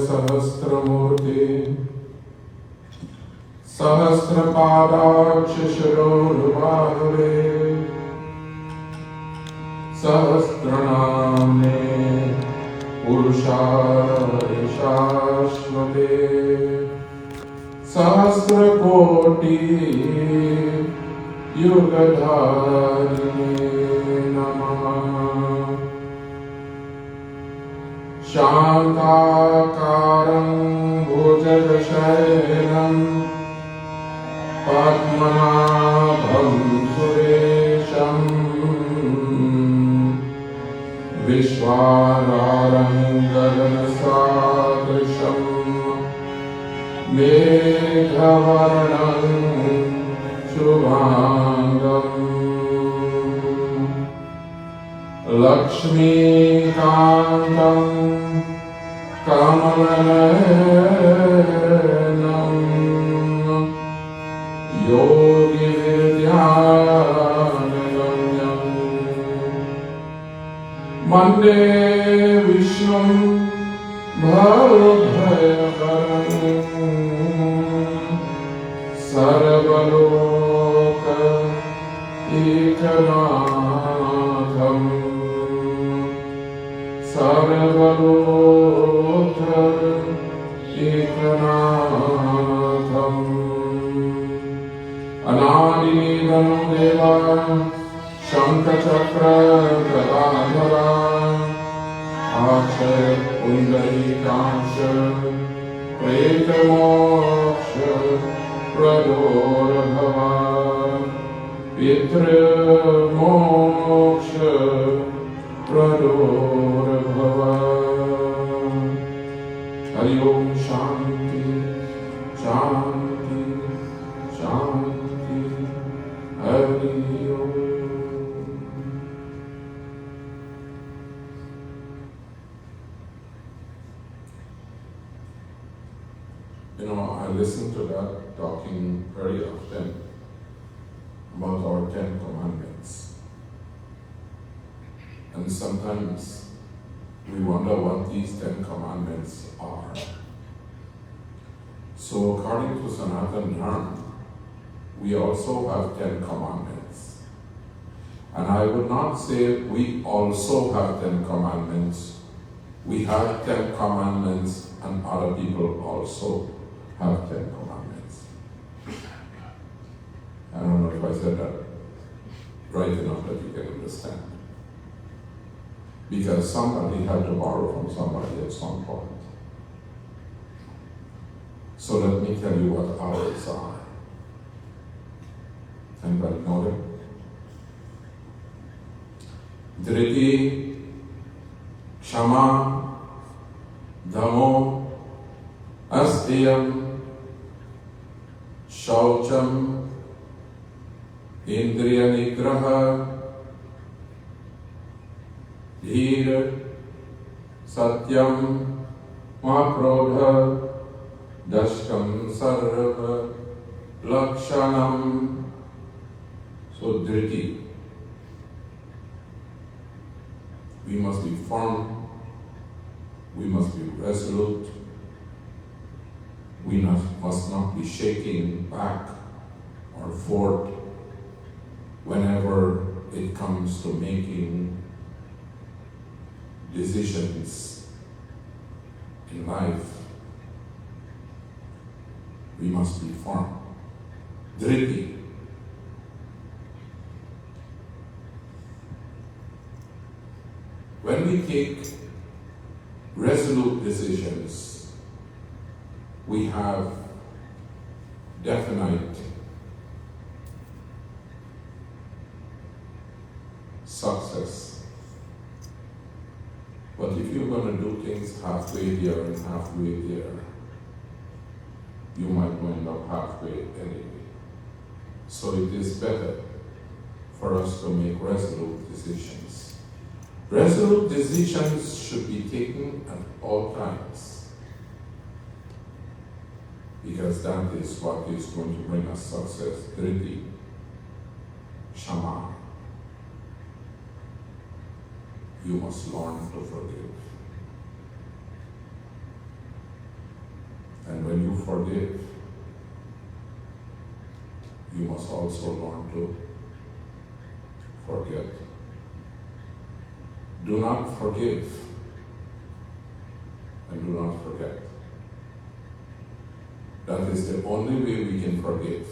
सहस्रमूर्ति सहस्रपादाक्ष शिरोर्बाहुरे सहस्रनाम्ने पुरुषाय शाश्वते सहस्रकोटि युगधारिणे नमः। शान्ताकारं भुजगशयनं पद्मनाभं सुरेशं विश्वाधारं गगनसदृशं मेघवर्णं शुभांगम् लक्ष्मीकान्तं कमलनयनं योगिविद्यानगम्यं वन्दे विष्णुं भवभयहरं सर्वलोक एकनाथम् सर्वलोक एकनाथम् अनादिनिधनं देवा शङ्खचक्र गदाधरा अक्षय पुण्डरीकाक्ष प्रेतमोक्ष प्रदोर्भव पितृमोक्ष प्रदोर्भव। हरि ओम शांति शांति शांति हरि ओम। You know, I listen to that talking very often about our 10 commandments. And sometimes we wonder what these 10 commandments are. So according to Sanatan Dharma, we also have 10 commandments. And I would not say we also have 10 commandments. We have 10 commandments and other people also have 10 commandments. I don't know if I said that right enough that you can understand. Because somebody had to borrow from somebody at some point. So let me tell you what ours are. Anybody know them? Dhriti, Kshama, Dhammo, Astiyam, Shaucham, Indriya Nigraha, धीर सत्यम क्रोध दशकम सर्व लक्षणम। So Dhriti, we must be firm, we must be resolute, we must not be shaking back or forth whenever it comes to making decisions in life. We must be firm. Dhriti. When we take resolute decisions, we have definite success. But if you're going to do things halfway here and halfway there, you might end up halfway anyway. So it is better for us to make resolute decisions. Resolute decisions should be taken at all times, because that is what is going to bring us success. Dhriti, Kshama. You must learn to forgive. you forgive, you must also learn to forget. Do not forgive and do not forget. That is the only way we can forgive.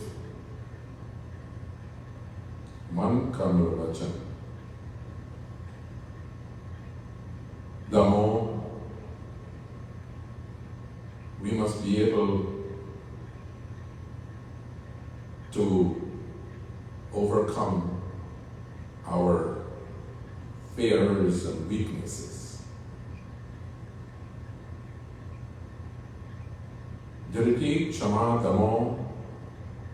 Man karma vachan. The more we must be able to overcome our fears and weaknesses. Dhriti Kshama Damo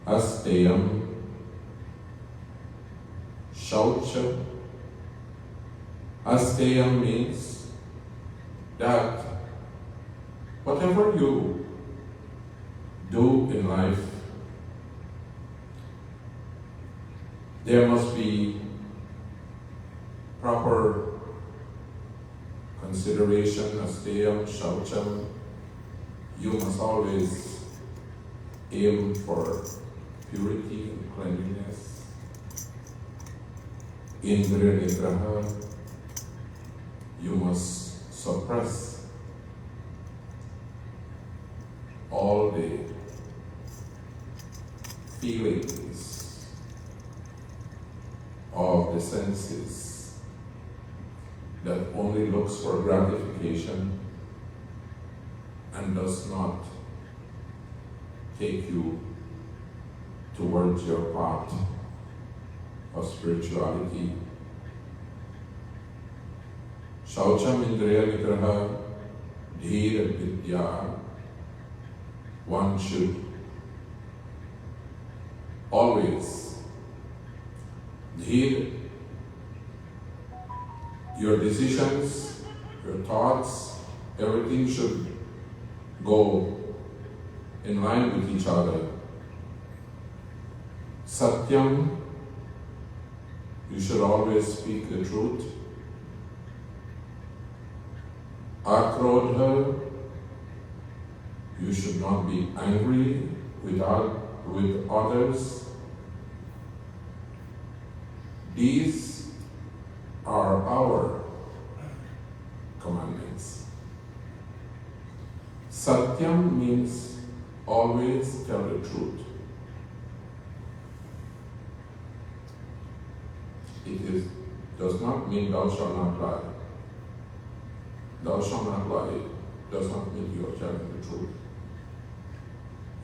Asteyam Shaucha. Asteyam means that whatever you do in life, there must be proper consideration, asteyam, shaucham. You must always aim for purity and cleanliness. Indriya nigraha, you must suppress all the feelings of the senses that only looks for gratification and does not take you towards your path of spirituality. Shaucham indriya nigraha dhira vidya. One should always dhir, your decisions, your thoughts, everything should go in line with each other. Satyam, you should always speak the truth. Akrodha, you should not be angry with others. These are our commandments. Satyam means always tell the truth. Does not mean thou shalt not lie. Thou shalt not lie does not mean you are telling the truth.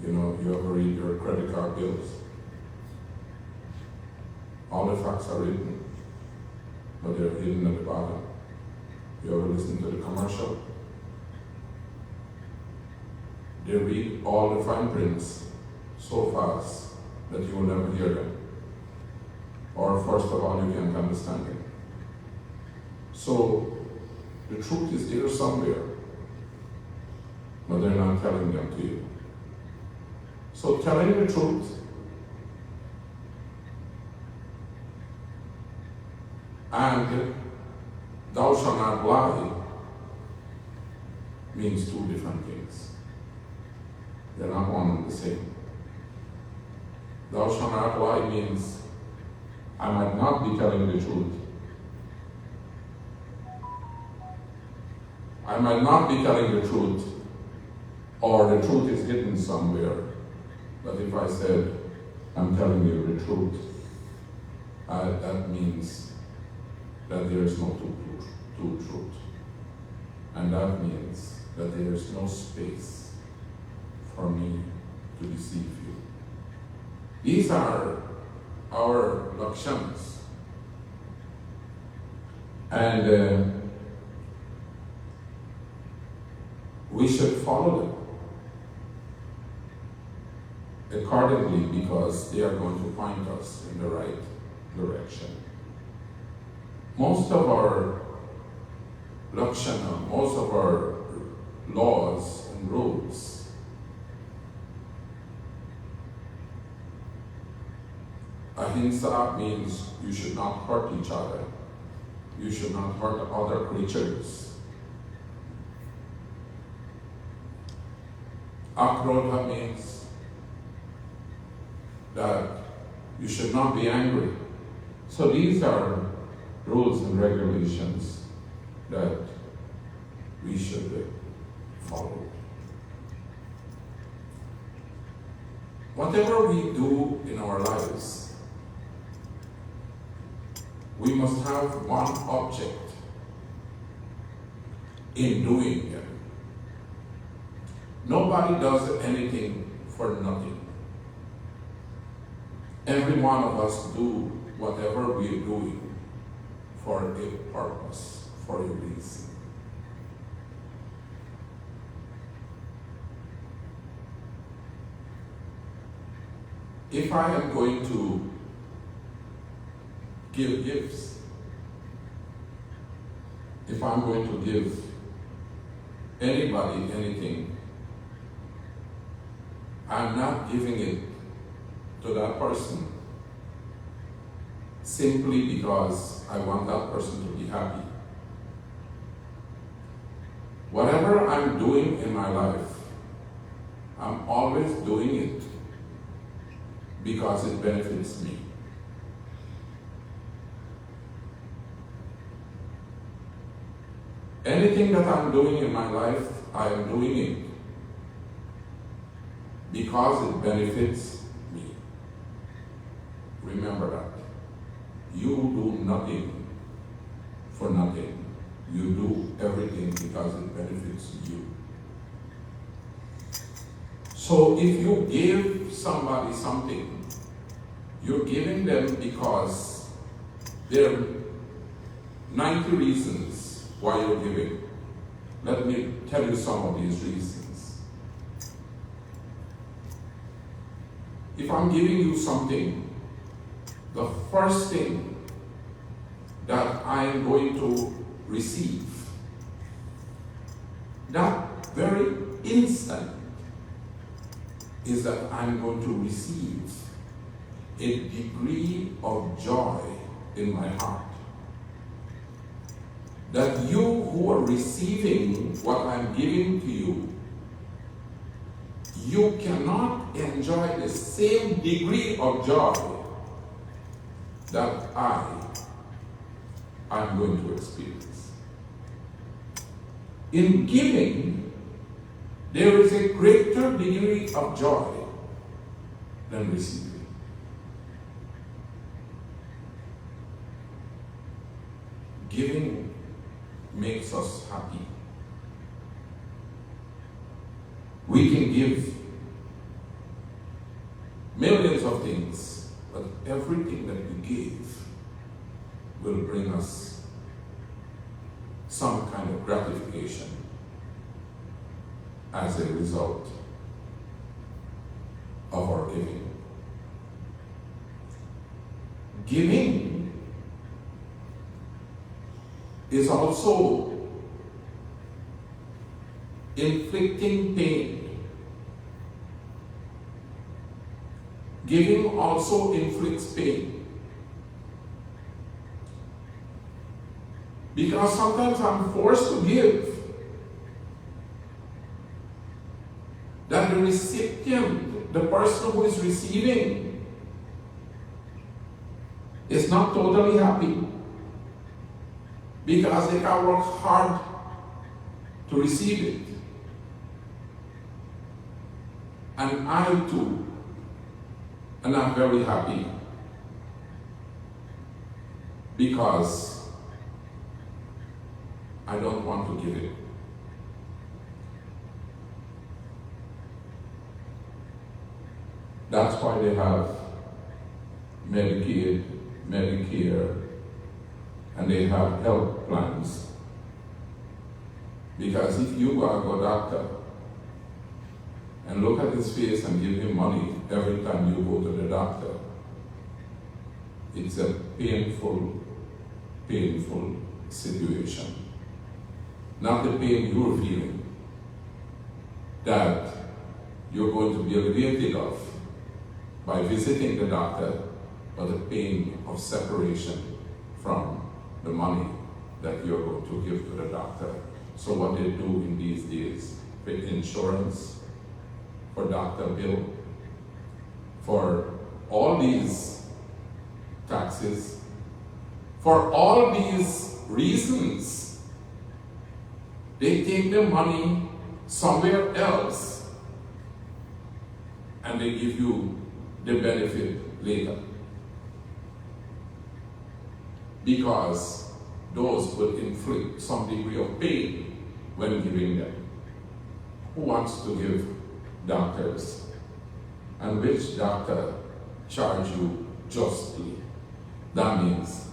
You know, you ever read your credit card bills? All the facts are written, but they're hidden at the bottom. You ever listen to the commercial? They read all the fine prints so fast that you will never hear them. Or first of all, you can't understand it. So, the truth is there somewhere, but they're not telling them to you. So telling the truth and thou shalt not lie means two different things. They're not one and the same. Thou shalt not lie means I might not be telling the truth. I might not be telling the truth, or the truth is hidden somewhere. But if I said, I'm telling you the truth, that means that there is no true truth. And that means that there is no space for me to deceive you. These are our lakshans. And we should follow them accordingly because they are going to point us in the right direction. Most of our lakshana, most of our laws and rules ahimsa means you should not hurt each other. You should not hurt other creatures. Akrodha means that you should not be angry. So these are rules and regulations that we should follow. Whatever we do in our lives, we must have one object in doing it. Nobody does anything for nothing. Every one of us do whatever we're doing for a purpose, for a reason. If I am going to give gifts, if I'm going to give anybody anything, I'm not giving it to that person simply because I want that person to be happy. Whatever I'm doing in my life, I'm always doing it because it benefits me. Anything that I'm doing in my life, I am doing it because it benefits me. Remember that. You do nothing for nothing. You do everything because it benefits you. So if you give somebody something, you're giving them because there are 90 reasons why you're giving. Let me tell you some of these reasons. If I'm giving you something, the first thing that I am going to receive, that very instant, is that I'm going to receive a degree of joy in my heart. That you who are receiving what I'm giving to you, you cannot enjoy the same degree of joy that I'm going to experience. In giving, there is a greater degree of joy than receiving. Giving makes us happy. We can give millions of things, but everything that we give will bring us some kind of gratification as a result of our giving. Giving is also inflicting pain. Giving also inflicts pain. Because sometimes I'm forced to give. That the recipient, the person who is receiving, is not totally happy. Because they can work hard to receive it. And I too am not very happy because I don't want to give it. That's why they have Medicaid, Medicare, and they have health plans. Because if you go to a doctor and look at his face and give him money every time you go to the doctor, it's a painful, painful situation. Not the pain you're feeling, that you're going to be alleviated of by visiting the doctor, but the pain of separation from the money that you're going to give to the doctor. So what they do in these days with insurance, for doctor bill, for all these taxes, for all these reasons. They take their money somewhere else and they give you the benefit later. Because those would inflict some degree of pain when giving them. Who wants to give doctors? And which doctor charge you justly? That means,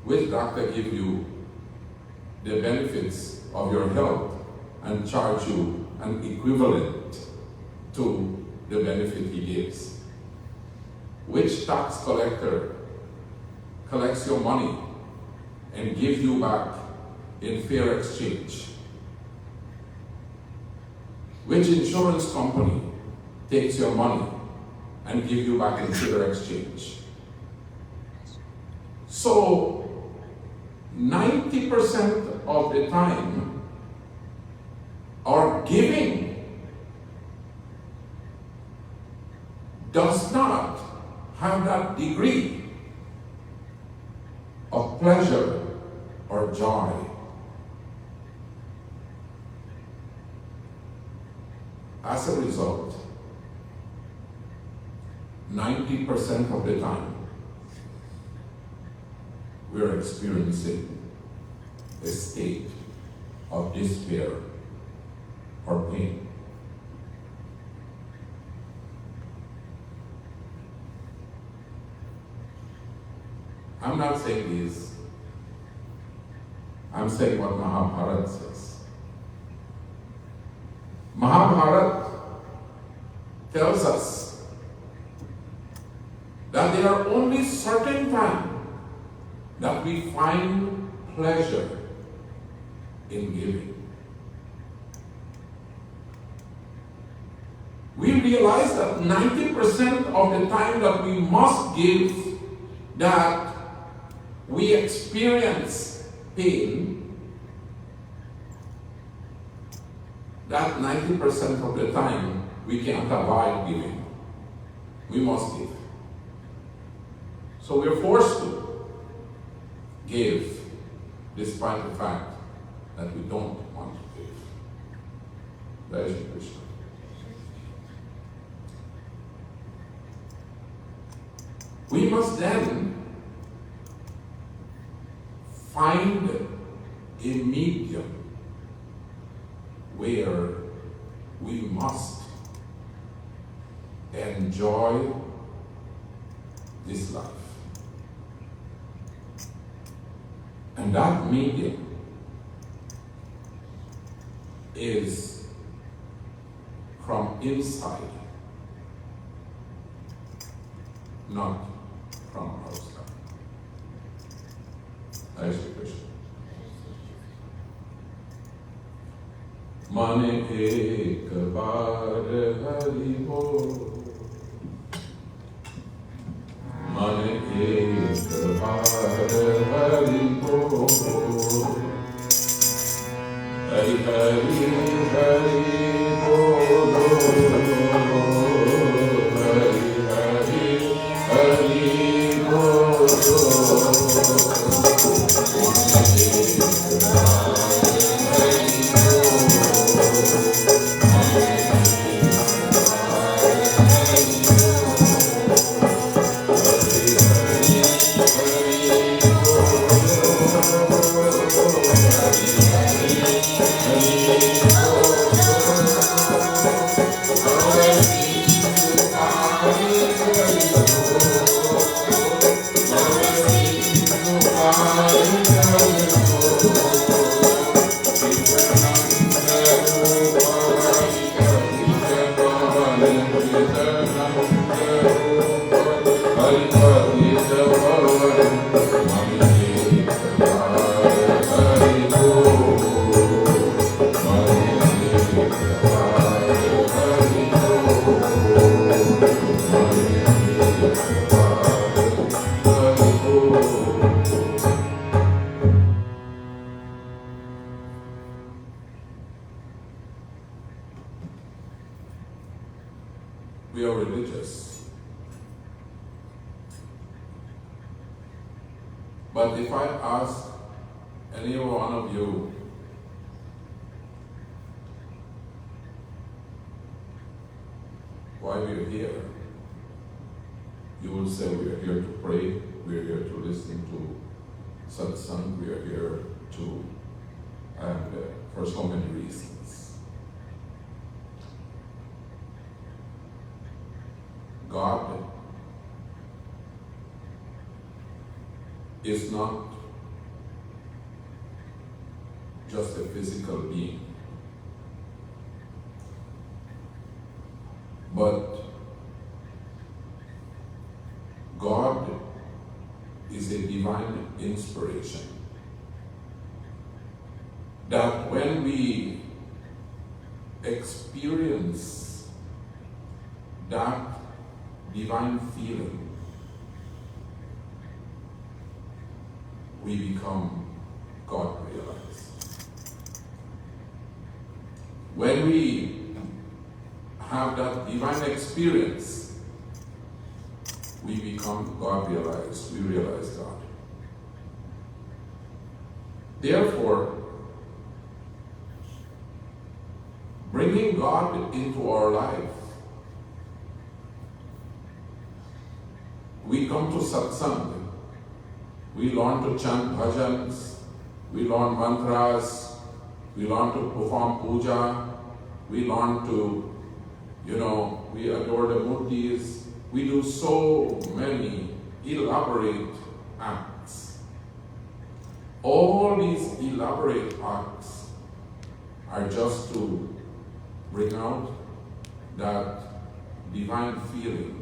which doctor give you the benefits of your health and charge you an equivalent to the benefit he gives? Which tax collector collects your money and gives you back in fair exchange? Which insurance company takes your money and gives you back in fair exchange? So 90% of the time, our giving does not have that degree of pleasure or joy. As a result, 90% of the time, we're experiencing a state of despair or pain. I'm not saying this. I'm saying what Mahabharata says. Mahabharata tells us that there are only certain times that we find pleasure in giving. We realize that 90% of the time that we must give, that we experience pain, that 90% of the time we can't avoid giving. We must give. So we're forced to give despite the fact that we don't want to give. That is Krishna. We must then find a medium where we must enjoy this life. And that medium is from inside, not from outside. That is the question. Mane ek baar hari bol, Mane ek baar hari bol, Hari Hari Hari bolo, Hari Hari Hari bolo. Hari we are religious. But if I ask any one of you, why we are here, you will say we are here to pray, we are here to listen to satsang, we are here to, and for so many reasons. God is not just a physical being, but God is a divine inspiration that when we experience that divine feeling, we become God realized. When we have that divine experience, we become God realized, we realize God. Therefore, bringing God into our life, we come to satsang, we learn to chant bhajans, we learn mantras, we learn to perform puja, we learn to, we adore the murtis, we do so many elaborate acts. All these elaborate acts are just to bring out that divine feeling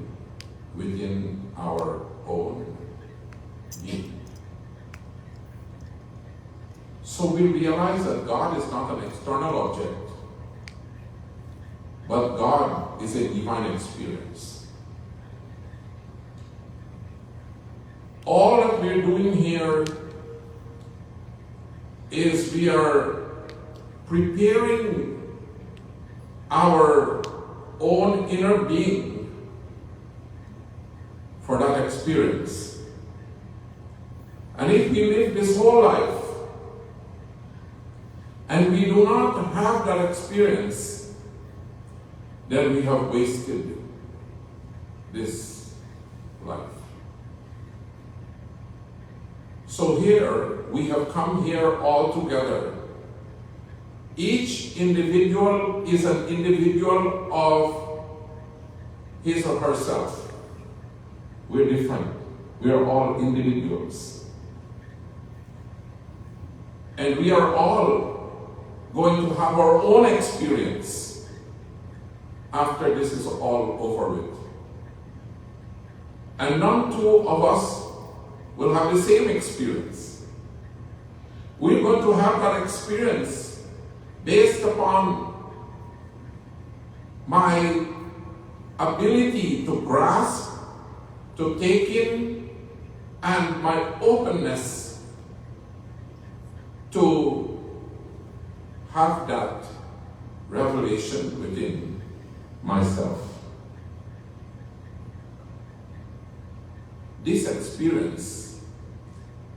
within our own being. So we realize that God is not an external object, but God is a divine experience. All that we're doing here is we are preparing our own inner being for that experience. And if we live this whole life and we do not have that experience, then we have wasted this life. So here, we have come here all together. Each individual is an individual of his or herself. We're different. We are all individuals. And we are all going to have our own experience after this is all over with. And none two of us will have the same experience. We're going to have that experience based upon my ability to grasp, to take in, and my openness to have that revelation within myself. This experience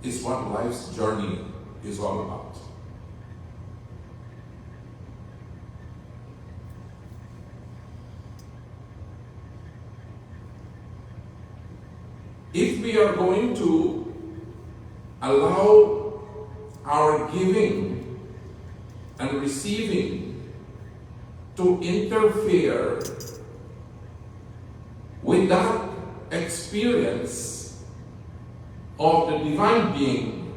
is what life's journey is all about. If we are going to allow our giving and receiving to interfere with that experience of the divine being,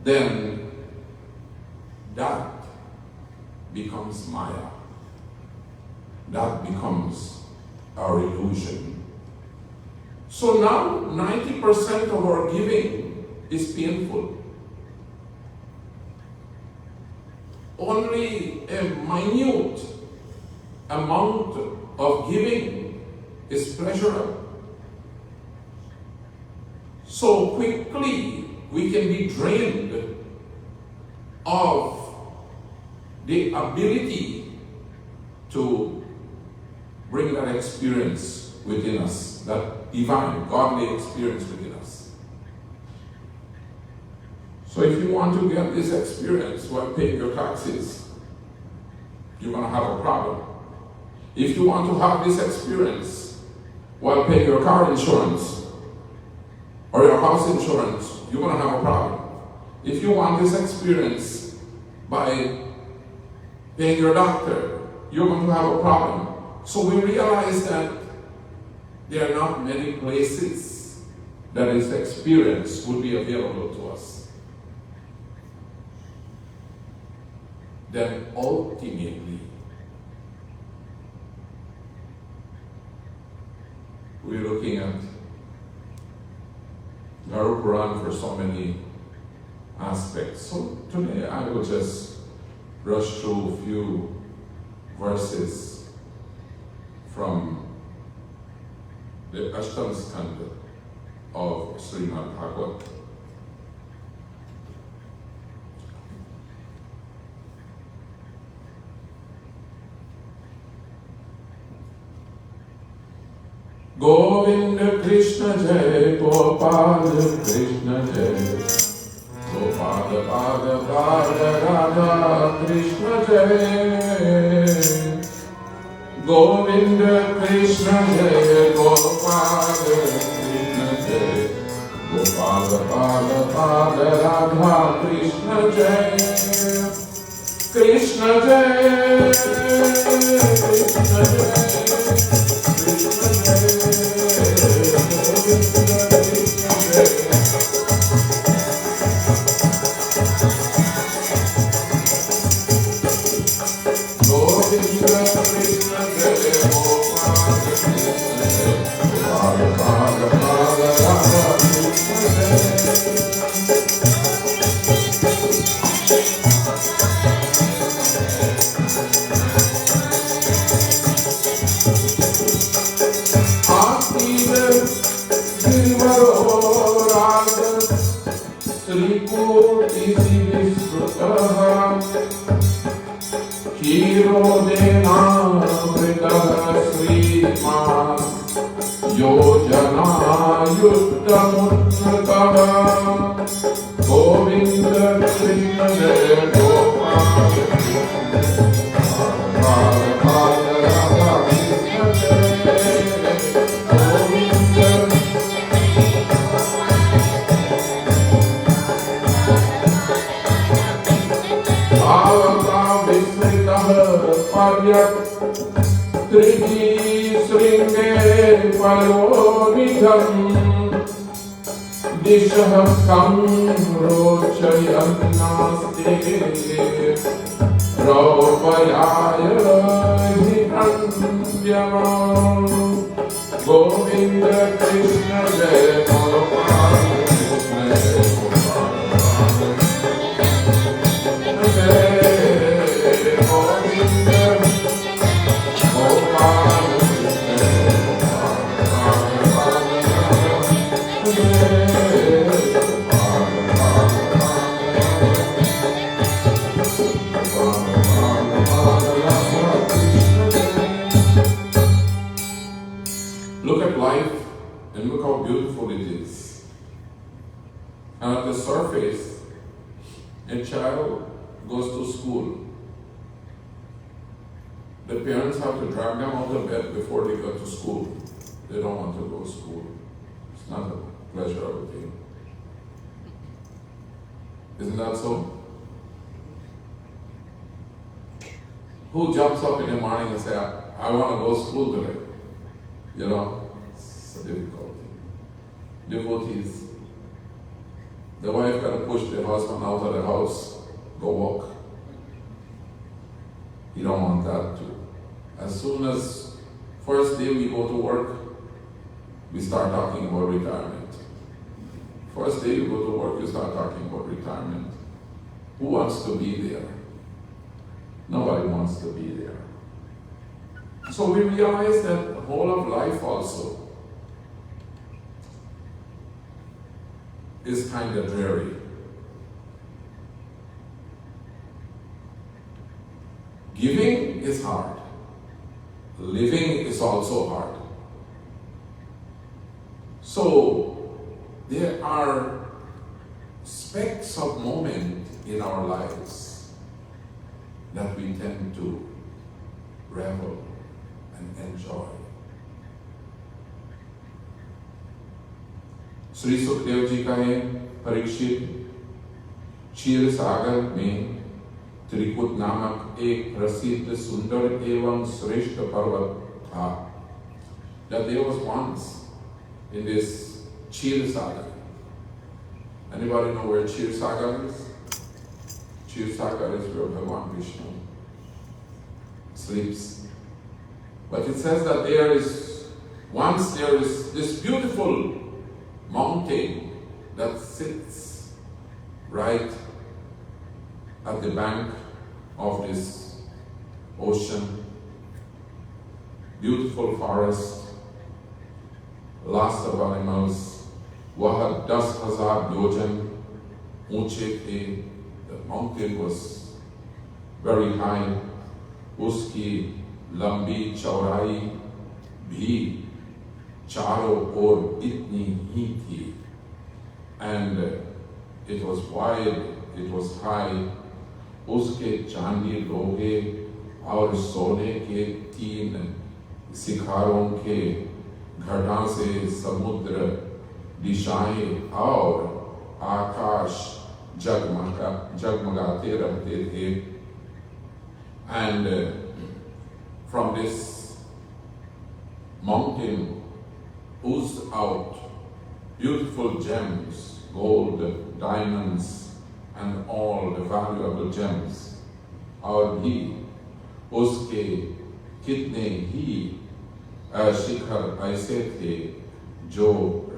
then that becomes Maya. That becomes our illusion. So now 90% of our giving is painful. Only a minute amount of giving is pleasurable. So quickly we can be drained of the ability to bring that experience within us, that divine, godly experience within us. So if you want to get this experience while paying your taxes, you're going to have a problem. If you want to have this experience while paying your car insurance or your house insurance, you're going to have a problem. If you want this experience by paying your doctor, you're going to have a problem. So we realize that there are not many places that this experience would be available to us. Then ultimately, we're looking at Garud Puran for so many aspects. So today I will just rush through a few verses from the Ashtam Skanda of Shrimad Bhagavatam. Govinda Krishna Jai, Gopal Krishna Jai, Gopal Pada Pada Radha Krishna Jai, Govinda Krishna Jai, Gopal Krishna Jai, Gopal Pada Pada Radha Krishna Jai, Krishna Jai, Krishna Jai. Who jumps up in the morning and says, I want to go to school today? You know, it's a difficult thing. Devotees. The wife got to push the husband out of the house, go walk. You don't want that too. As soon as first day we go to work, we start talking about retirement. First day you go to work, you start talking about retirement. Who wants to be there? Nobody wants to be there. So we realize that the whole of life also is kind of dreary. Giving is hard. living is also hard. So there are specks of moment in our lives that we tend to revel and enjoy. Shri Sukhdev ji कहे, परीक्षित, क्षीर सागर में त्रिकुट नामक एक प्रसिद्ध सुंदर एवं श्रेष्ठ पर्वत था. That there was once in this Kshir Sagar. Anybody know where Kshir Sagar is? Kshir Sagar is where Bhagavan Vishnu sleeps. But it says that there is this beautiful mountain that sits right at the bank of this ocean. Beautiful forest, lots of animals. वह 10,000 योजन ऊंचे थे. The mountain was very high. उसकी लंबी चौड़ाई भी चारों ओर इतनी ही थी. And it was wide, it was high. उसके चांदी लोहे और सोने के 3 शिखरों के घटा से समुद्र, दिशाएं और आकाश जगमगाते रहते थे. And from this mountain oozed out beautiful gems, gold, diamonds, and all the valuable gems. और भी उसके कितने ही शिखर ऐसे थे जो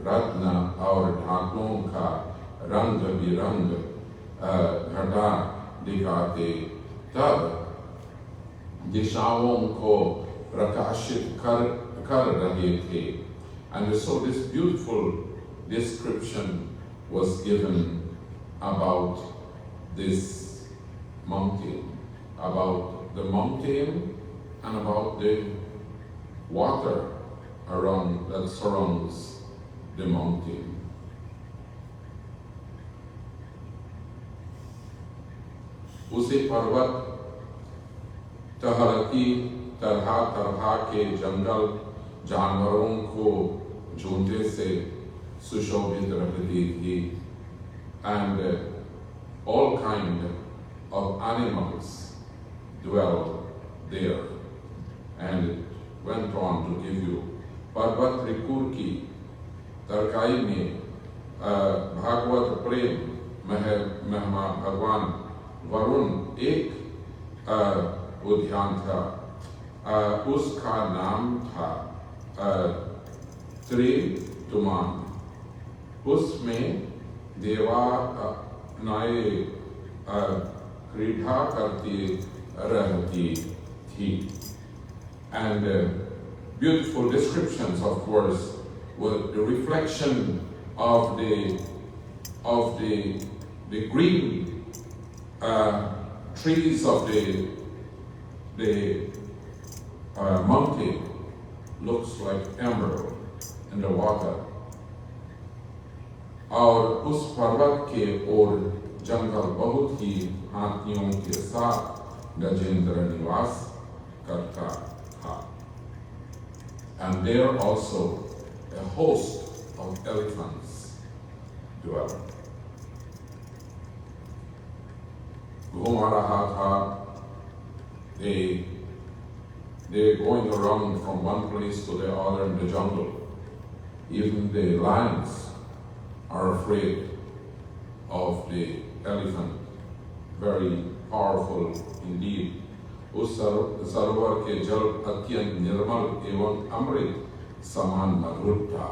रत्न और धातुओं का रंग बिरंग घटा दिखाते. तब दिशाओं को प्रकाशित कर रहे थे. And so this beautiful description was given about this mountain, about the mountain and about the water around that surrounds the mountain. उसे पर्वत तहरती तरह के जंगल जानवरों को झुंडे से सुशोभित रहती थी. And all kind of animals dwell there. And it went on to give you पर्वत त्रिपुर की तरकाई में भागवत प्रेम महिमा भगवान वरुण एक उद्यान था. उसका नाम था त्रितुमान. उसमें देवानाएं क्रीड़ा करती रहती थी. And beautiful descriptions, of course, were the reflection of the green trees of the mountain. Looks like emerald in the water. और उस पर्वत के ओर जंगल बहुत ही हाथियों के साथ गजेंद्र निवास करता था. And there also a host of elephants dwell. घूम रहा था. They're going around from one place to the other in the jungle. Even the lions are afraid of the elephant. Very powerful indeed. उस सरोवर के जल अत्यंत निर्मल एवं अमृत समान मधुर था.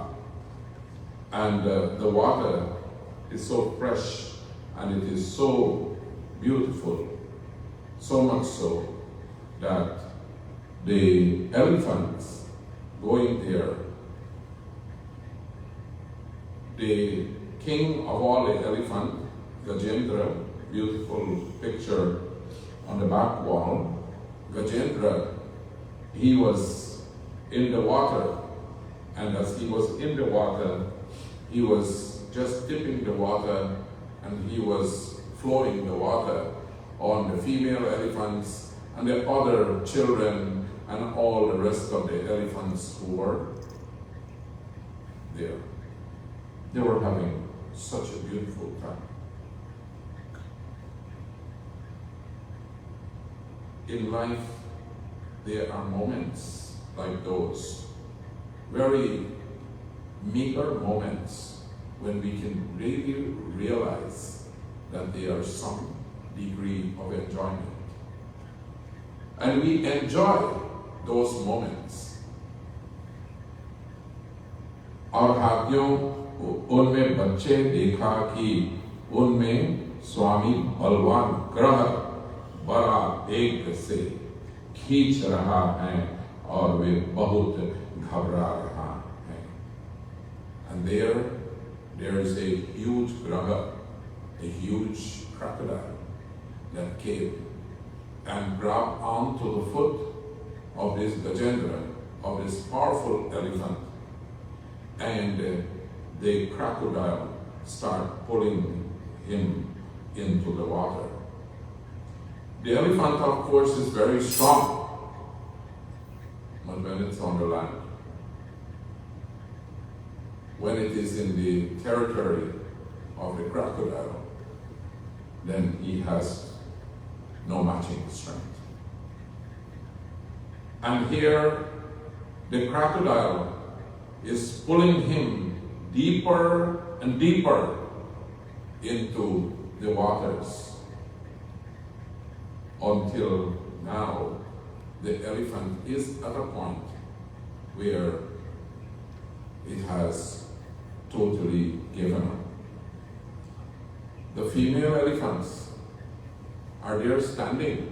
And the water is so fresh and it is so beautiful, so much so that the elephants going there, the king of all the elephant, Gajendra, beautiful picture on the back wall. Gajendra, he was in the water, and as he was in the water, he was just dipping the water and he was flowing the water on the female elephants and the other children and all the rest of the elephants who were there. They were having such a beautiful time. In life, there are moments like those, very meager moments, when we can really realize that there is some degree of enjoyment. And we enjoy those moments. और हाथियों उनमें बच्चे देखा कि उनमें स्वामी बलवान ग्रह बड़ा वेग से खींच रहा है और वे बहुत घबरा रहा है. And there is a huge graha, a huge crocodile that came and grabbed onto the foot of this Gajendra, of this powerful elephant, and the crocodile started pulling him into the water. The elephant, of course, is very strong, but when it's on the land, when it is in the territory of the crocodile, then he has no matching strength. And here, the crocodile is pulling him deeper and deeper into the waters until now the elephant is at a point where it has totally given up. The female elephants are there standing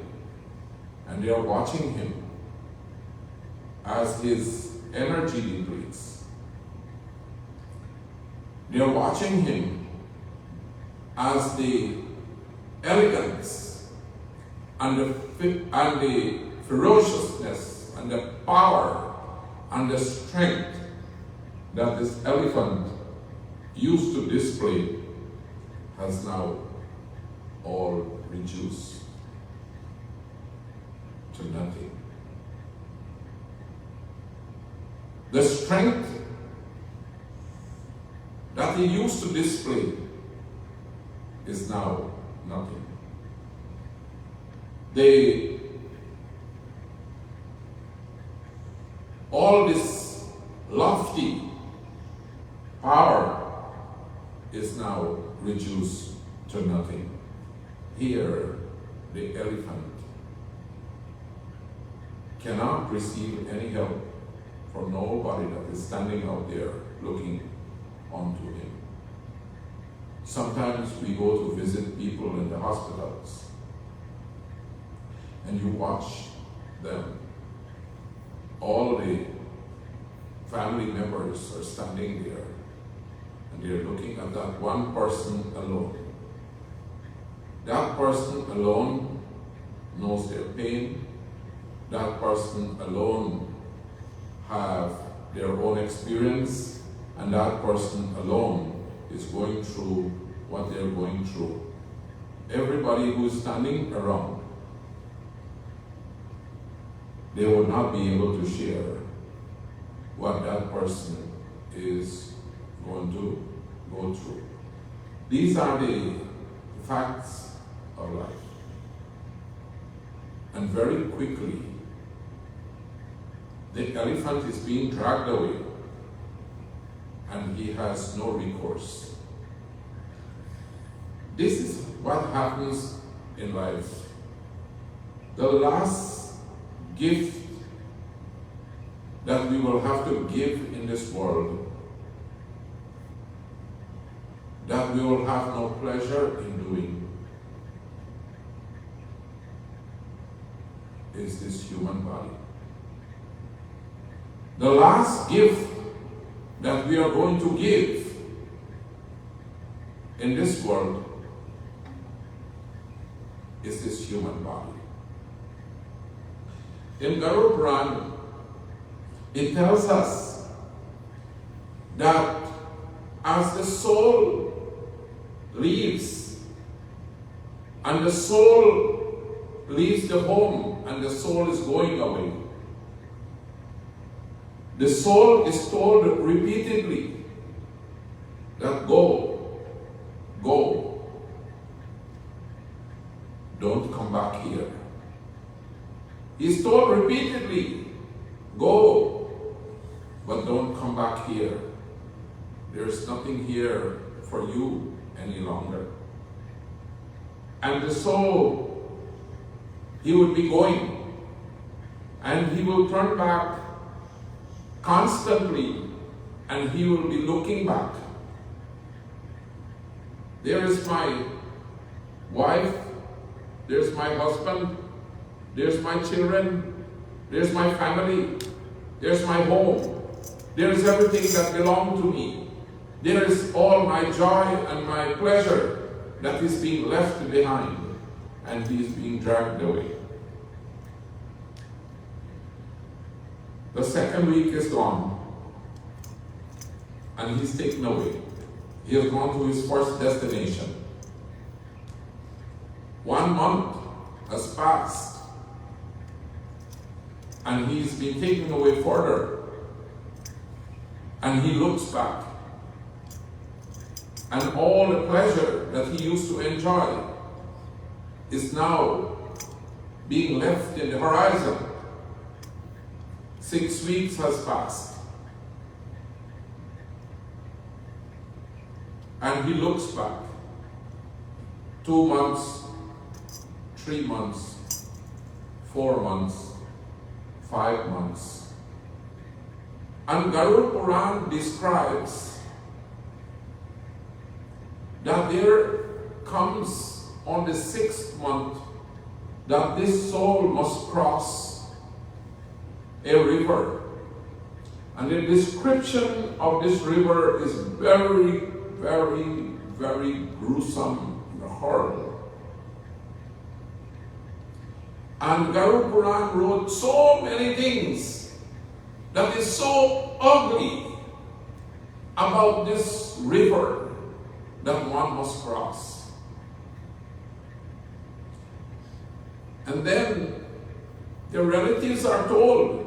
and they are watching him as his energy depletes. They are watching him as the elegance and the ferociousness and the power and the strength that this elephant used to display has now all reduced to nothing. The strength that he used to display is now nothing. All this lofty power is now reduced to nothing. Here, the elephant cannot receive any help from nobody that is standing out there looking onto him. Sometimes we go to visit people in the hospitals and you watch them. All the family members are standing there and they're looking at that one person alone. That person alone knows their pain. That person alone have their own experience, and that person alone is going through what they're going through. Everybody who is standing around, they will not be able to share what that person is going to go through. These are the facts of life. And very quickly, the elephant is being dragged away and he has no recourse. This is what happens in life. The last gift that we will have to give in this world, that we will have no pleasure in doing, is this human body. The last gift that we are going to give in this world is this human body. In Garud Puran, It tells us that as the soul leaves, and the soul leaves the home, and the soul is going away, the soul is told repeatedly that go, don't come back here. He's told repeatedly, go, but don't come back here. There's nothing here for you any longer. And so he would be going, and he will turn back constantly, and he will be looking back. There is my wife, there's my husband, there's my children, there's my family, there's my home, there's everything that belongs to me. There is all my joy and my pleasure that is being left behind, and he is being dragged away. The second week is gone, and he's taken away. He has gone to his first destination. 1 month has passed, and he's been taken away further. And he looks back, and all the pleasure that he used to enjoy is now being left in the horizon. 6 weeks has passed. And he looks back. 2 months, 3 months, 4 months, 5 months. And Garud Puran describes that there comes on the 6th month that this soul must cross a river. And the description of this river is very, very, very gruesome and horrible. And Garud Puran wrote so many things that is so ugly about this river that one must cross. And then the relatives are told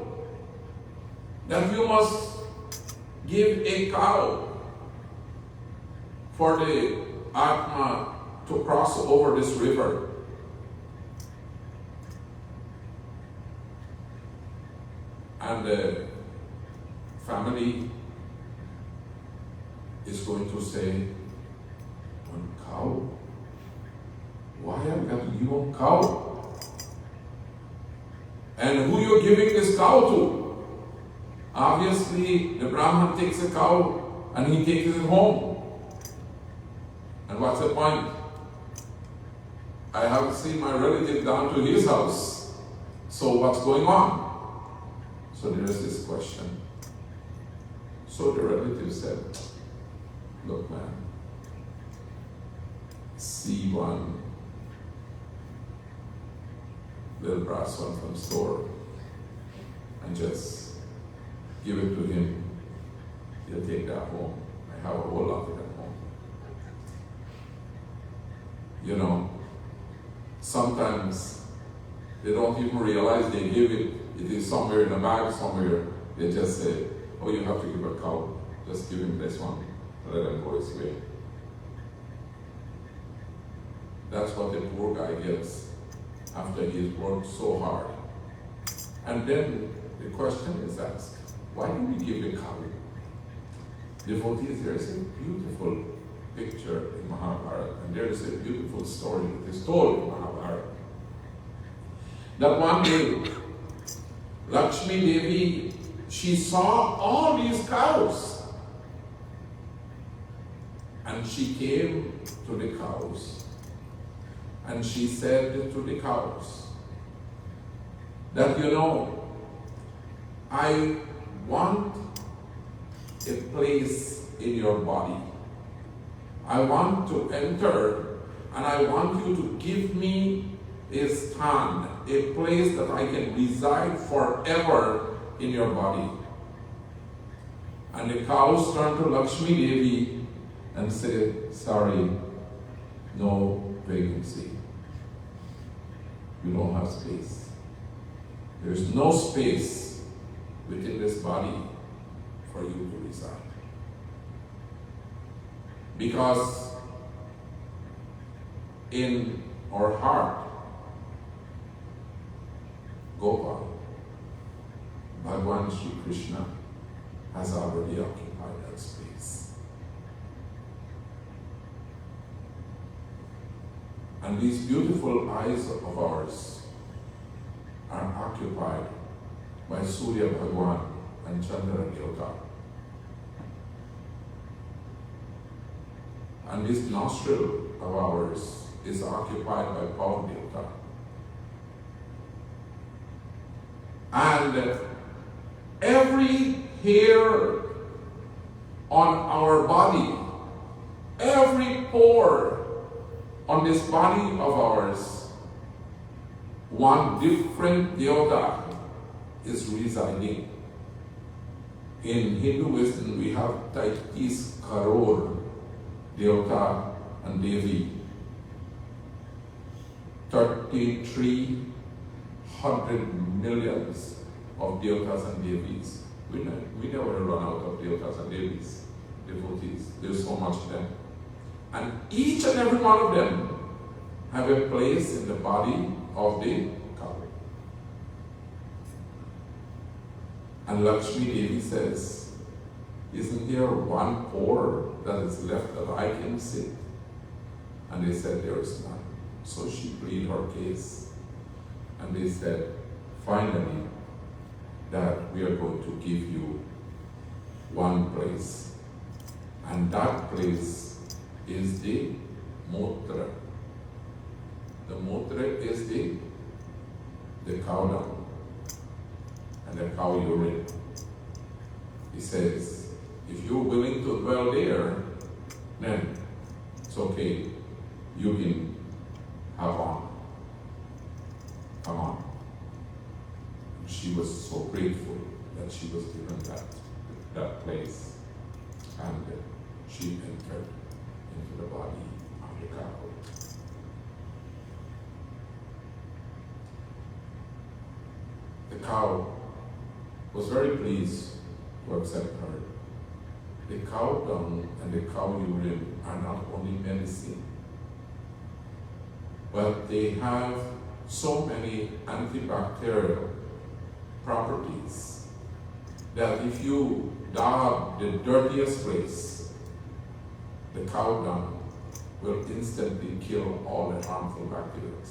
that you must give a cow for the Atma to cross over this river. And the family is going to say, 1 cow? Why have you got to give 1 cow? And who you're giving this cow to? Obviously, the Brahman takes a cow and he takes it home. And what's the point? I haven't seen my relative down to his house. So what's going on? So there is this question. So the relative said, look man, see one little brass one from store and just give it to him. He'll take that home. I have a whole lot of it at home. You know, sometimes they don't even realize they give it. It is somewhere in a bag somewhere. They just say, oh, you have to give a cow. Just give him this one. Let him go his way. That's what the poor guy gets after he's worked so hard. And then the question is asked, why do we give a cow? Devotees, there is a beautiful picture in Mahabharata, and there is a beautiful story that is told in Mahabharata. That one day, Lakshmi Devi, she saw all these cows. And she came to the cows. And she said to the cows, that you know, I want a place in your body. I want to enter, and I want you to give me a stand, a place that I can reside forever in your body. And the cows turn to Lakshmi Devi and say, sorry, no vacancy. You don't have space. There's no space within this body for you to reside. Because in our heart, Gopal, Bhagwan Shri Krishna has already occupied that space. And these beautiful eyes of ours are occupied by Surya Bhagwan and Chandra Devata. And this nostril of ours is occupied by Paul Devata. And every hair on our body, every pore on this body of ours, one different Devata is residing. In Hinduism, we have 33 crore Devata and Devi. 3,300 millions of Devatas and Devis. We never run out of Devatas and Devis, devotees. There's so much of them. And each and every one of them have a place in the body of the cow. And Lakshmi Devi says, isn't there one pore that is left that I can sit? And they said, there is none. So she pleaded her case. And they said, finally, that we are going to give you one place. And that place is the Mutra. The Mutra is the cow dung and the cow urine. He says, if you're willing to dwell there, then it's okay. You can have on. Come on. She was so grateful that she was given that place, and she entered into the body of the cow. The cow was very pleased to accept her. The cow dung and the cow urine are not only medicine, but they have so many antibacterial properties that if you dab the dirtiest place, the cow dung will instantly kill all the harmful bacteria.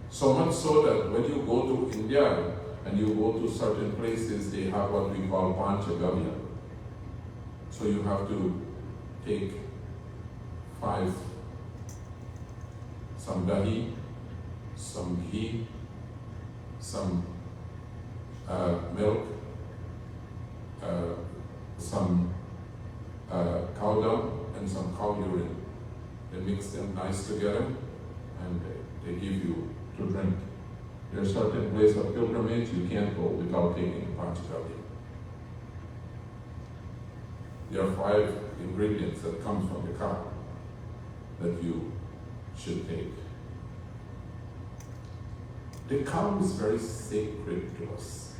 So much so that when you go to India and you go to certain places, they have what we call Panchagavya. So you have to take 5, some dahi, some ghee, some milk, some cow dung, and some cow urine. They mix them nice together and they give you to drink. There are certain places of pilgrimage you can't go without taking Panchagavya. There are 5 ingredients that come from the cow that you should take. The cow is very sacred to us.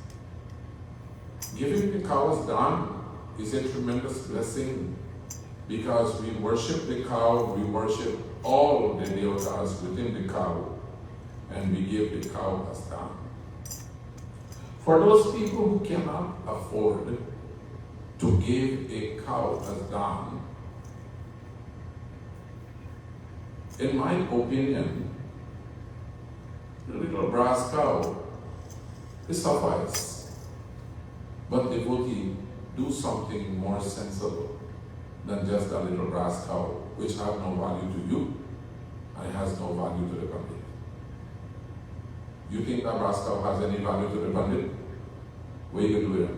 Giving the cow as dawn is a tremendous blessing because we worship the cow, we worship all the devatas within the cow, and we give the cow as dawn. For those people who cannot afford to give a cow as dawn, in my opinion, the little brass cow is suffice. But devotee, do something more sensible than just a little brass cow, which has no value to you and has no value to the Pandit. You think that brass cow has any value to the Pandit? What are you going to do with it?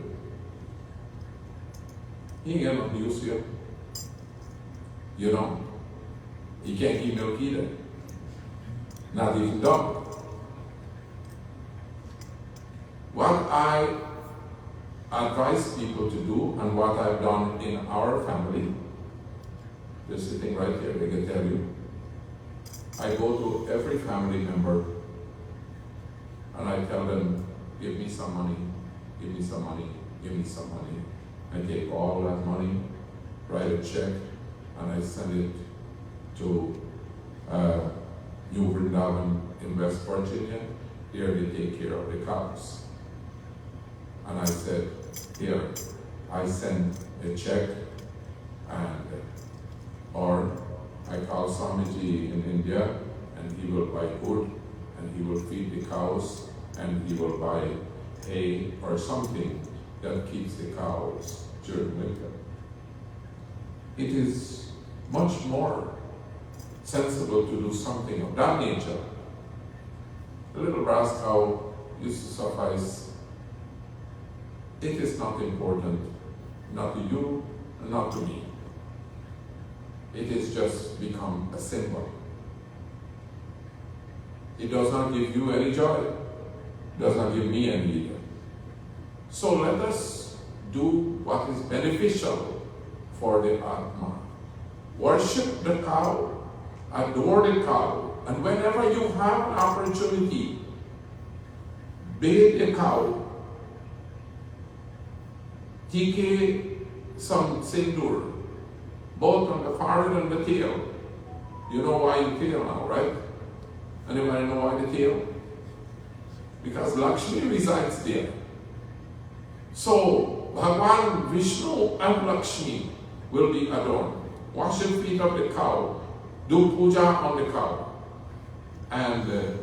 He ain't got no use here. You know? He can't give milk either. Not even dog. What I advise people to do and what I've done in our family. They're sitting right here, they can tell you. I go to every family member and I tell them, give me some money, give me some money, give me some money. I take all that money, write a check, and I send it to New Vrindavan in West Virginia. Here they take care of the cows. And I said, here, I send a check, and or I call Swamiji in India, and he will buy food, and he will feed the cows, and he will buy hay or something that keeps the cows during winter. It is much more sensible to do something of that nature. The little brass cow used to suffice. It is not important, not to you, and not to me. It has just become a symbol. It does not give you any joy. It does not give me any either. So let us do what is beneficial for the Atma. Worship the cow, adore the cow, and whenever you have an opportunity, bathe the cow, TK some sindur, both on the forehead and the tail. You know why the tail now, right? Anybody know why the tail? Because Lakshmi resides there. So Bhagavan Vishnu and Lakshmi will be adorned. Wash the feet of the cow, do puja on the cow. And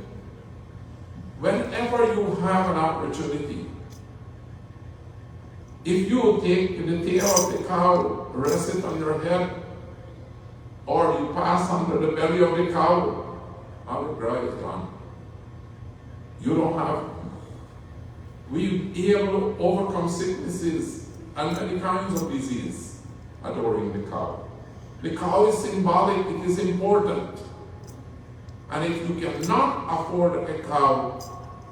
whenever you have an opportunity, if you take the tail of the cow, rest it on your head, or you pass under the belly of the cow, how the bride is gone. You don't have, we be able to overcome sicknesses and many kinds of disease adoring the cow. The cow is symbolic, it is important. And if you cannot afford a cow,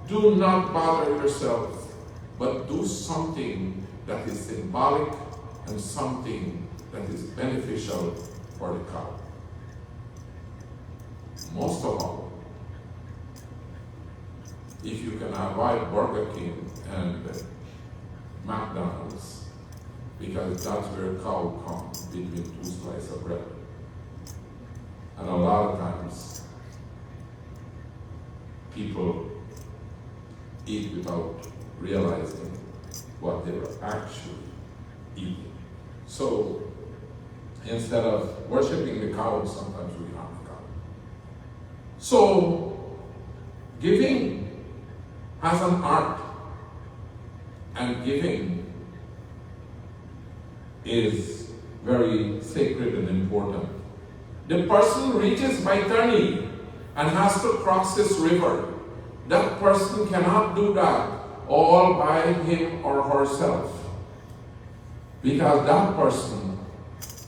do not bother yourself, but do something that is symbolic and something that is beneficial for the cow. Most of all, if you can avoid Burger King and McDonald's, because that's where cow comes between two slices of bread. And a lot of times, people eat without realizing what they were actually eating. So, instead of worshiping the cow, sometimes we harm the cow. So, giving has an art, and giving is very sacred and important. The person reaches Vaitani and has to cross this river. That person cannot do that all by him or herself, because that person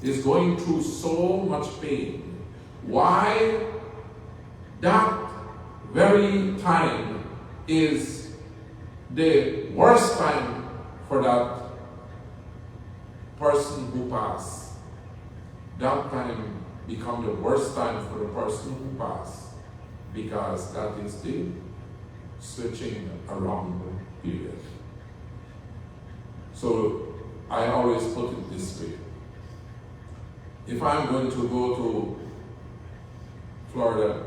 is going through so much pain. Why? That very time is the worst time for that person who passed. That time become the worst time for the person who passed, because that is the switching around period. So I always put it this way. If I'm going to go to Florida,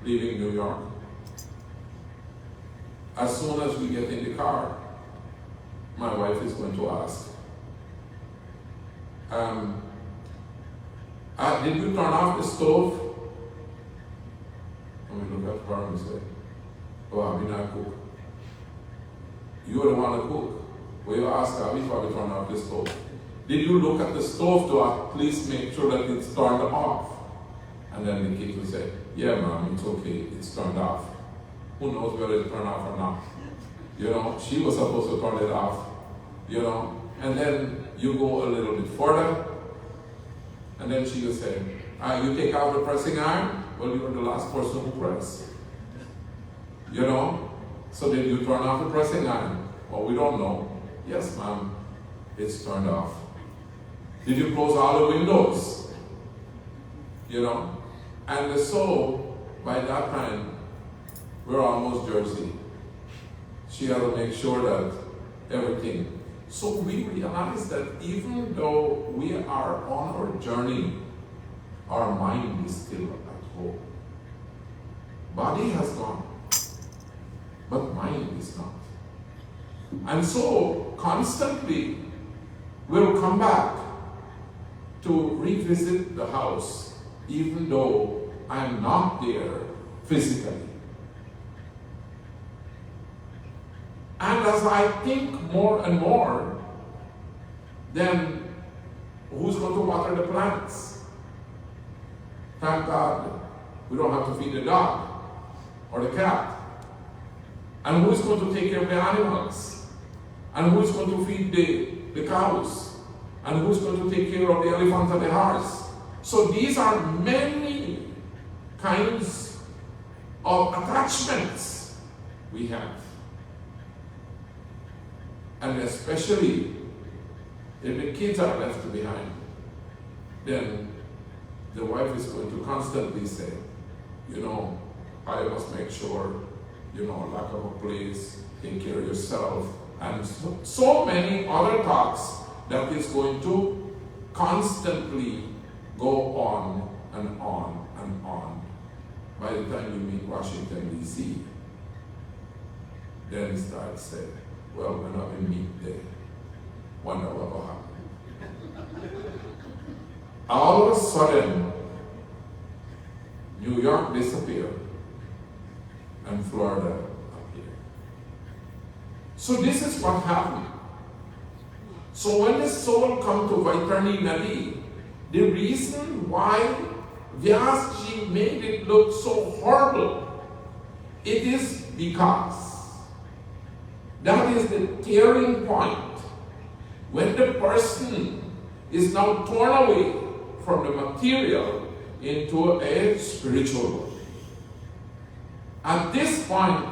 leaving New York, as soon as we get in the car, my wife is going to ask, did you turn off the stove? And we look at her and say, oh, I mean, I cook. You don't want to cook. Well, you ask her before we turn off the stove. Did you look at the stove to at least make sure that it's turned off? And then the kid will say, yeah, mom, it's okay, it's turned off. Who knows whether it's turned off or not? You know, she was supposed to turn it off, you know. And then you go a little bit further, and then she will say, you take out the pressing iron? Well, you were the last person who pressed. You know? So did you turn off the pressing iron? Well, we don't know. Yes, ma'am, it's turned off. Did you close all the windows? You know? And so, by that time, we're almost Jersey. She had to make sure that everything. So we realize that even though we are on our journey, our mind is still at home. Body has gone, but mind is not. And so, constantly, we'll come back to revisit the house, even though I'm not there physically. And as I think more and more, then who's going to water the plants? Thank God we don't have to feed the dog or the cat. And who's going to take care of the animals? And who's going to feed the cows? And who's going to take care of the elephant and the horse? So these are many kinds of attachments we have. And especially if the kids are left behind, then the wife is going to constantly say, you know, I must make sure, you know, lack of a place, take care of yourself, and so many other thoughts that is going to constantly go on and on and on. By the time you meet Washington, D.C., then start saying, well, we're not going to meet there. Wonder what will happen. All of a sudden, New York disappeared and Florida appeared. So this is what happened. So when the soul comes to Vaitani Nadi, the reason why Vyasji made it look so horrible, it is because that is the tearing point. When the person is now torn away from the material into a spiritual world. At this point,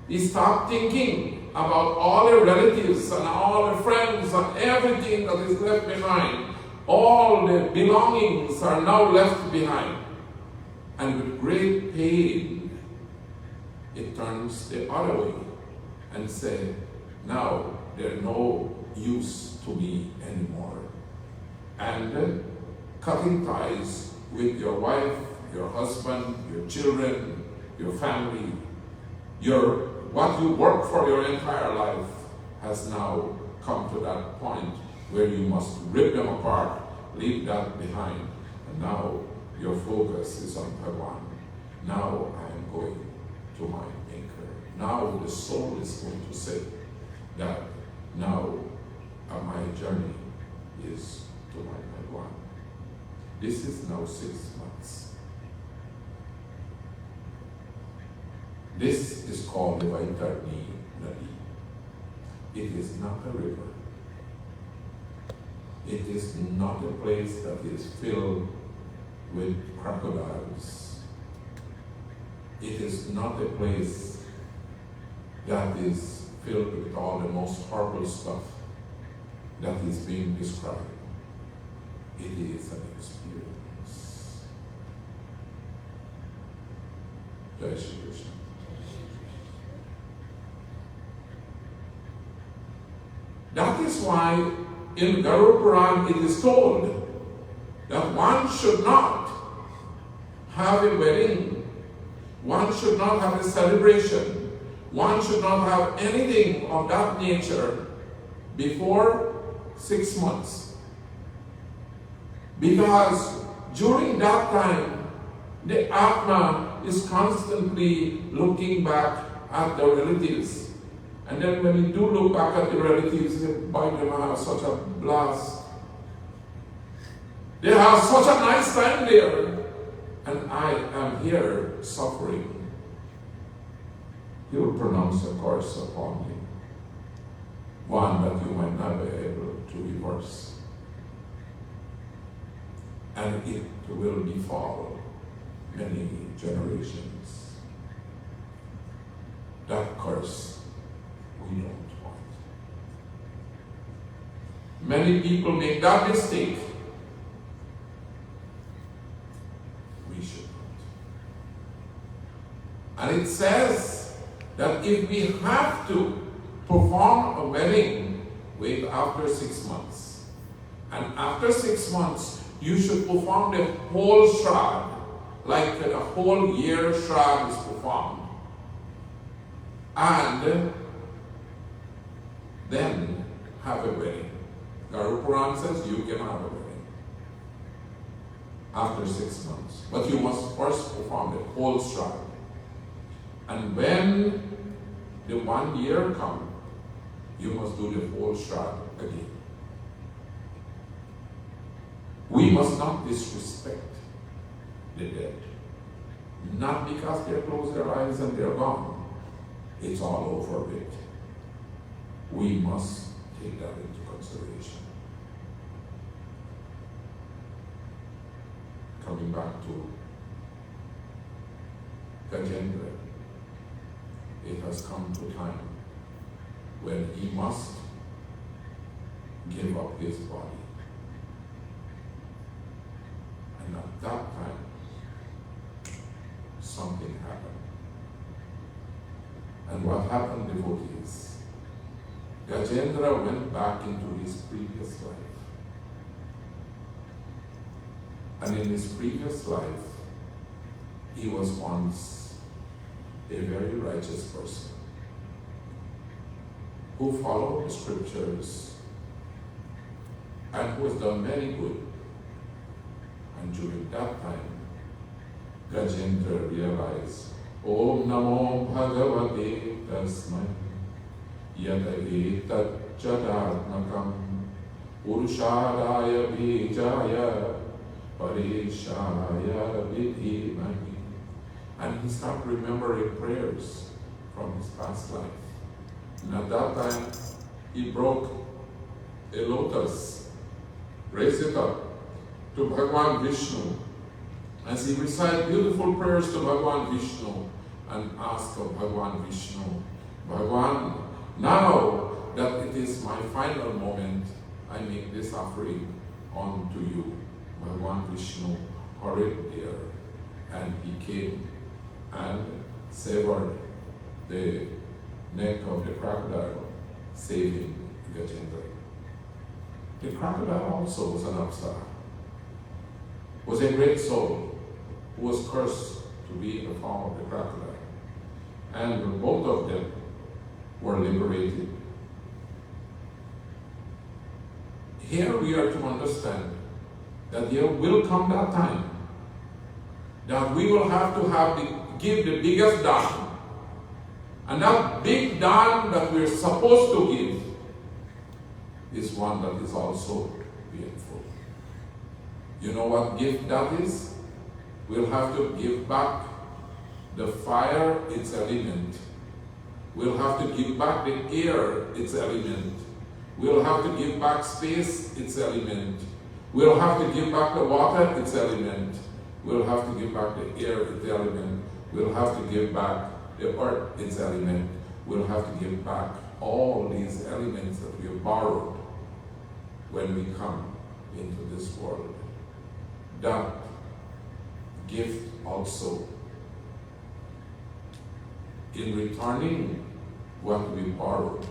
he starts thinking about all the relatives and all the friends and everything that is left behind. All the belongings are now left behind. And with great pain, it turns the other way and says, now they're no use to me anymore. And cutting ties with your wife, your husband, your children, your family, what you work for your entire life has now come to that point where you must rip them apart, leave that behind, and now your focus is on Bhagwan. Now I am going to my Maker. Now the soul is going to say that now my journey is to my Bhagwan. This is now 6 months. This is called the Vaitani Nadi. It is not a river. It is not a place that is filled with crocodiles. It is not a place that is filled with all the most horrible stuff that is being described. It is an experience. Jai Shri Krishna. That is why in Garud Puran it is told that one should not have a wedding, one should not have a celebration, one should not have anything of that nature before 6 months. Because during that time, the Atma is constantly looking back at the relatives. And then when you do look back at the relatives, they have such a blast. They have such a nice time there. And I am here suffering. He will pronounce a curse upon me. One that you might not be able to reverse. And it will befall many generations. That curse we don't want. Many people make that mistake. We should not. And it says that if we have to perform a wedding, wait after 6 months. And after 6 months, you should perform the whole shroud, like a whole year shroud is performed. And then have a wedding. Garud Puran says you can have a wedding after 6 months. But you must first perform the whole shroud. And when the 1 year comes, you must do the whole shroud again. We must not disrespect the dead. Not because they close their eyes and they're gone. It's all over with. We must take that into consideration. Coming back to Gajendra, it has come to time when he must give up his body. And at that time, something happened. And what happened, devotees? Gajendra went back into his previous life. And in his previous life, he was once a very righteous person who followed the scriptures and who has done many good. And during that time, Gajendra realized, Om Namo Bhagavate Tasmai Yata Etat Chadatmakam Purushadaya Bijaya Parishaya Vidhimani. And he started remembering prayers from his past life. And at that time, he broke a lotus, raised it up to Bhagwan Vishnu, as he recited beautiful prayers to Bhagwan Vishnu and asked of Bhagwan Vishnu, Bhagwan, now that it is my final moment, I make this offering unto you. Bhagwan Vishnu hurried there, and he came and severed the neck of the crocodile, saving Gajendra. The crocodile also was an apsara, was a great soul who was cursed to be in the form of the crocodile. And both of them were liberated. Here we are to understand that there will come that time that we will have to give the biggest dawn. And that big dawn that we're supposed to give is one that is also painful. You know what gift that is? We'll have to give back the fire its element. We'll have to give back the air its element. We'll have to give back space its element. We'll have to give back the water its element. We'll have to give back the air its element. We'll have to give back the earth its element. We'll have to give back all these elements that we have borrowed when we come into this world. That gift also, in returning what we borrowed,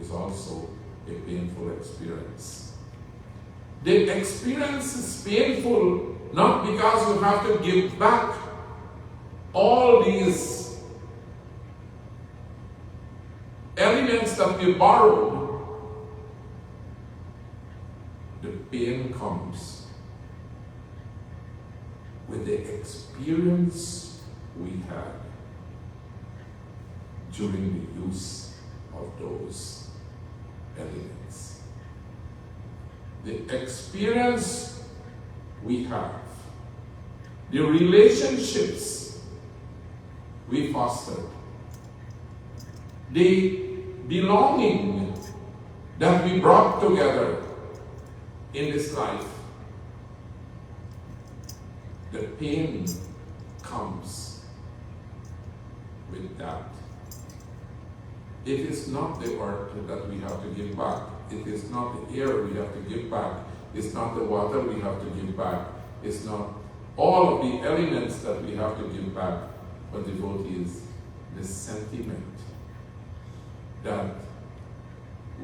is also a painful experience. The experience is painful not because you have to give back all these elements that we borrowed. The pain comes with the experience we had during the use of those elements. The experience we have, the relationships we fostered, the belonging that we brought together in this life, the pain comes with that. It is not the earth that we have to give back. It is not the air we have to give back. It's not the water we have to give back. It's not all of the elements that we have to give back. But devotees, the sentiment that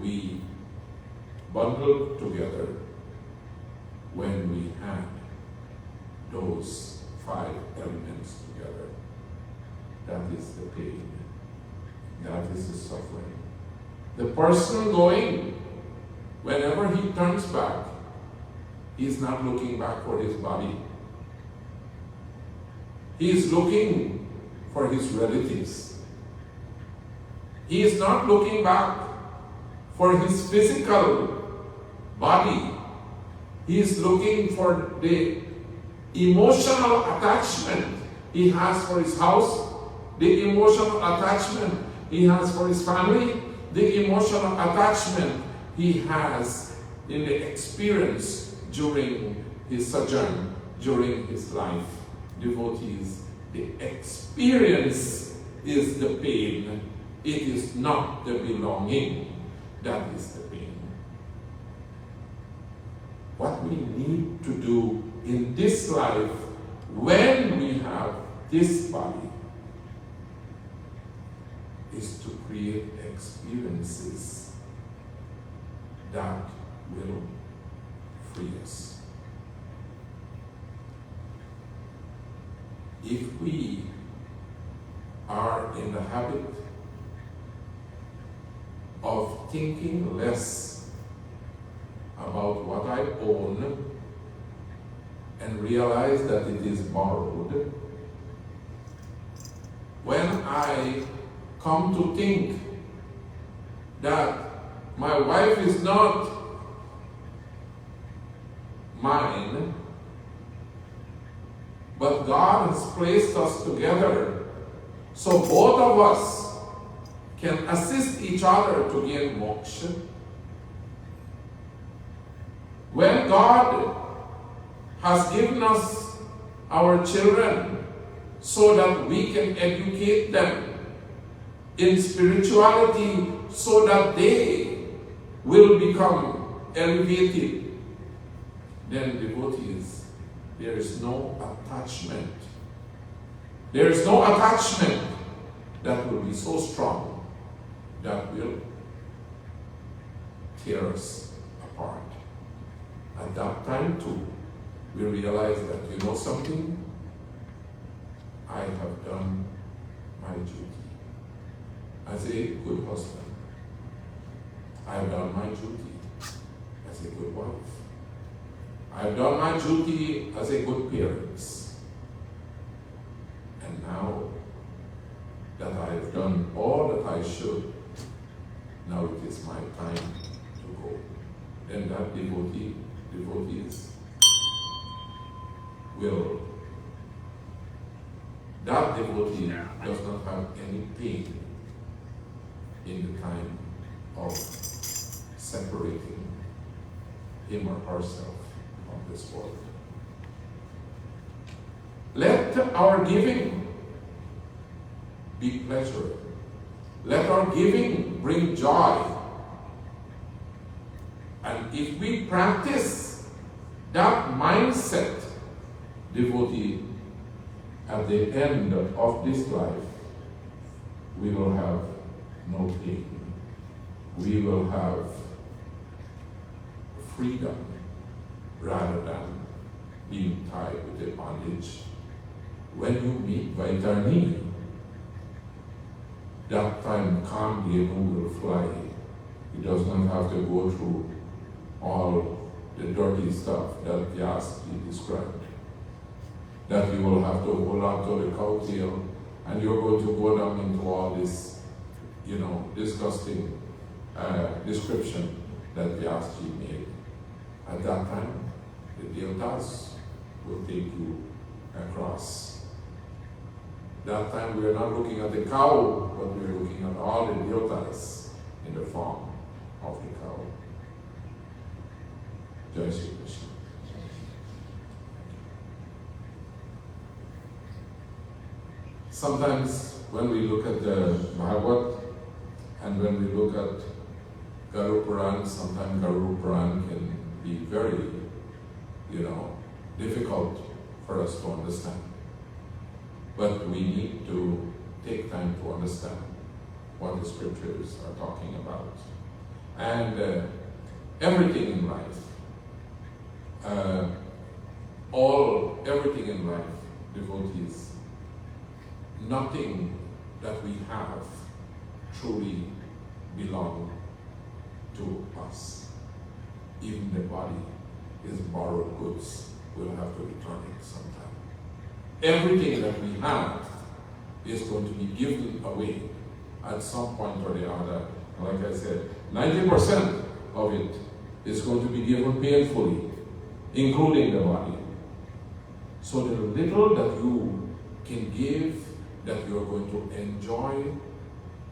we bundled together when we had those 5 elements together. That is the pain. That is the suffering. The person going, whenever he turns back, he's not looking back for his body. He is looking for his relatives. He is not looking back for his physical body. He is looking for the emotional attachment he has for his house, the emotional attachment he has for his family, the emotional attachment he has in the experience during his sojourn, during his life. Devotees, the experience is the pain. It is not the belonging that is the pain. What we need to do in this life, when we have this body, is to create experiences that will free us. If we are in the habit of thinking less about what I own and realize that it is borrowed, when I come to think that my wife is not mine, but God has placed us together so both of us can assist each other to gain moksha. When God has given us our children so that we can educate them in spirituality so that they will become elevated, then devotees, there is no attachment. There is no attachment that will be so strong that will tear us apart. At that time too, we realize that, you know something? I have done my duty as a good husband. I have done my duty as a good wife. I have done my duty as a good parent. And now that I have done all that I should, now it is my time to go. Then that devotees will, that devotee does not have any pain in the time of separating him or herself from this world. Let our giving be pleasure. Let our giving bring joy. And if we practice that mindset, devotee, at the end of this life, we will have no pain. We will have freedom rather than being tied with a bondage. When you meet Vaitani, that time Kamdhenu will fly. He does not have to go through all the dirty stuff that Vyasji described. That you will have to hold on to the coattail and you're going to go down into all this, disgusting description that Vyasji made. At that time, the Devtas will take you across. That time we are not looking at the cow, but we are looking at all the Devtas in the form of the cow. Jai Shri Krishna. Sometimes when we look at the Bhagavad and when we look at Garud Puran, sometimes Garud Puran can be very, difficult for us to understand. But we need to take time to understand what the scriptures are talking about. And everything in life, everything in life, devotees, nothing that we have truly belongs to us. Even the body is borrowed goods. We'll have to return it sometime. Everything that we have is going to be given away at some point or the other. Like I said, 90% of it is going to be given painfully, including the body. So the little that you can give, that you are going to enjoy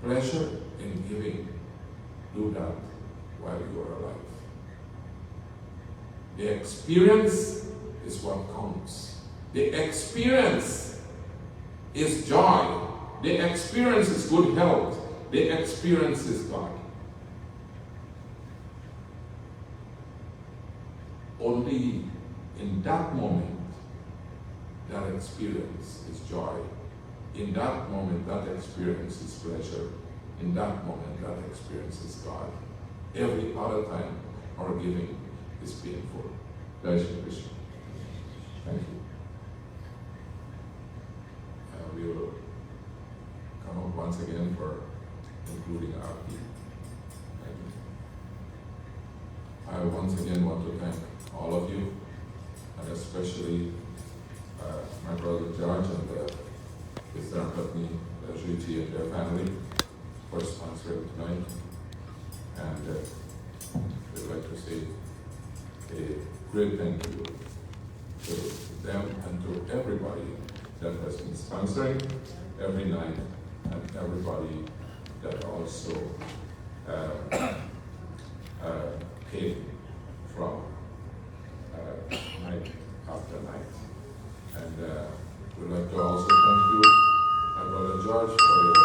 pleasure in giving, do that while you are alive. The experience is what counts. The experience is joy. The experience is good health. The experience is God. Only in that moment, that experience is joy. In that moment, that experience is pleasure. In that moment, that experience is God. Every other time, our giving is painful. Jai Shri Krishna. Thank you. We will come up once again for concluding our meeting. Thank you. I once again want to thank all of you, and especially my brother George and his Dharmapatni, Rajiti, and their family for sponsoring tonight. And we'd like to say a great thank you to them and to everybody that has been sponsoring every night, and everybody that also came from night after night. And we'd like to also thank you, my brother George, for your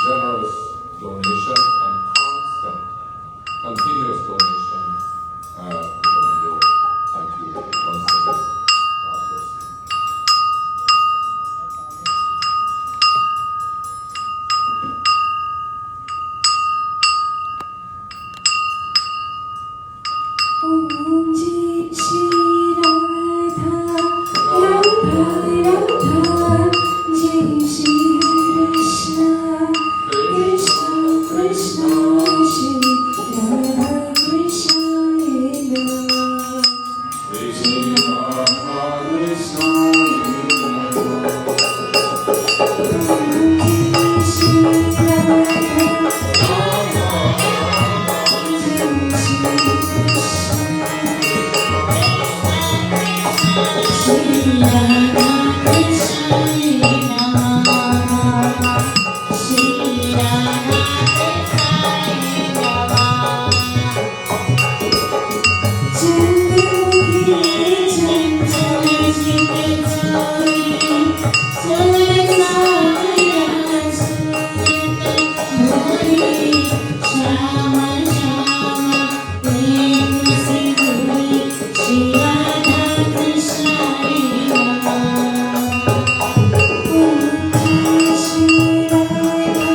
generous donation and constant, continuous donation to the Mandir. Thank you once again. God bless you. Om Ji Shri Radha Radha Radha Ji Shri Krishna Krishna Krishna Shri Radha Krishna Lila Shri Radha Krishna Lila Om Ji Shri Radha Ji Shri Shri Radha Krishna Shri Radha Shri Radha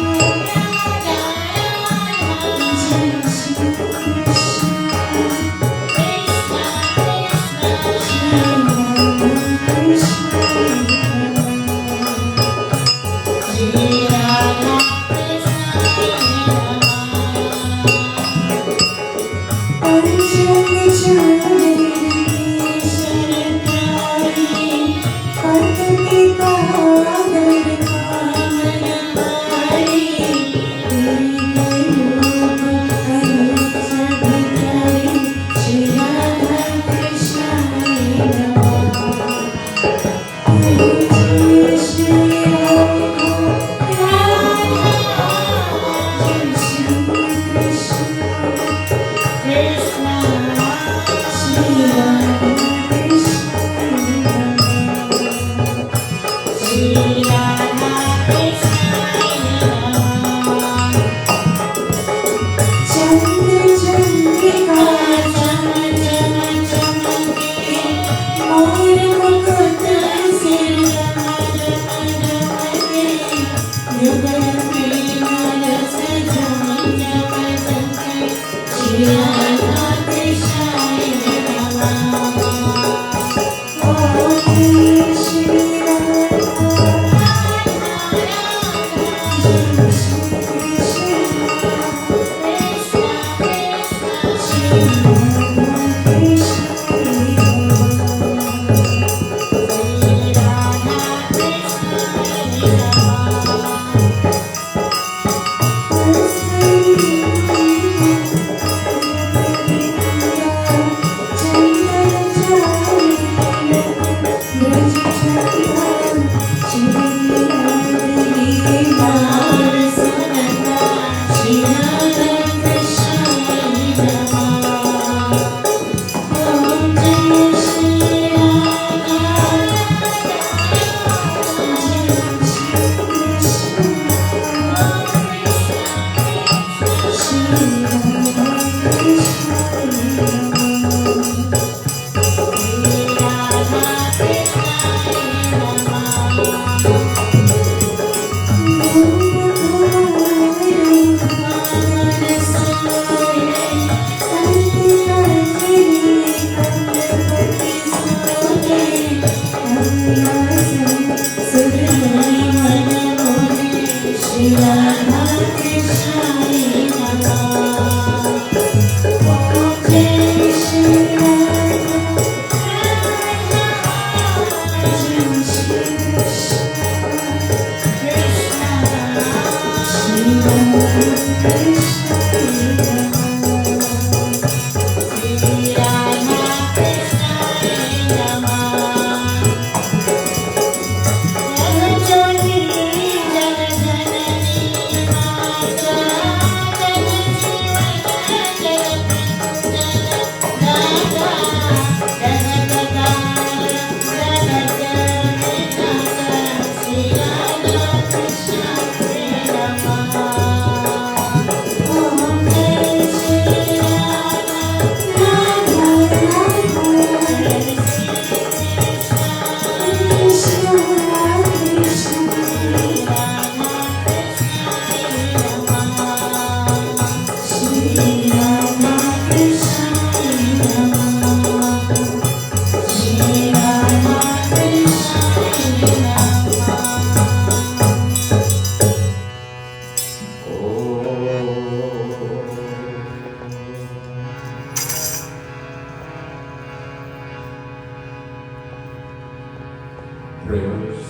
Prayers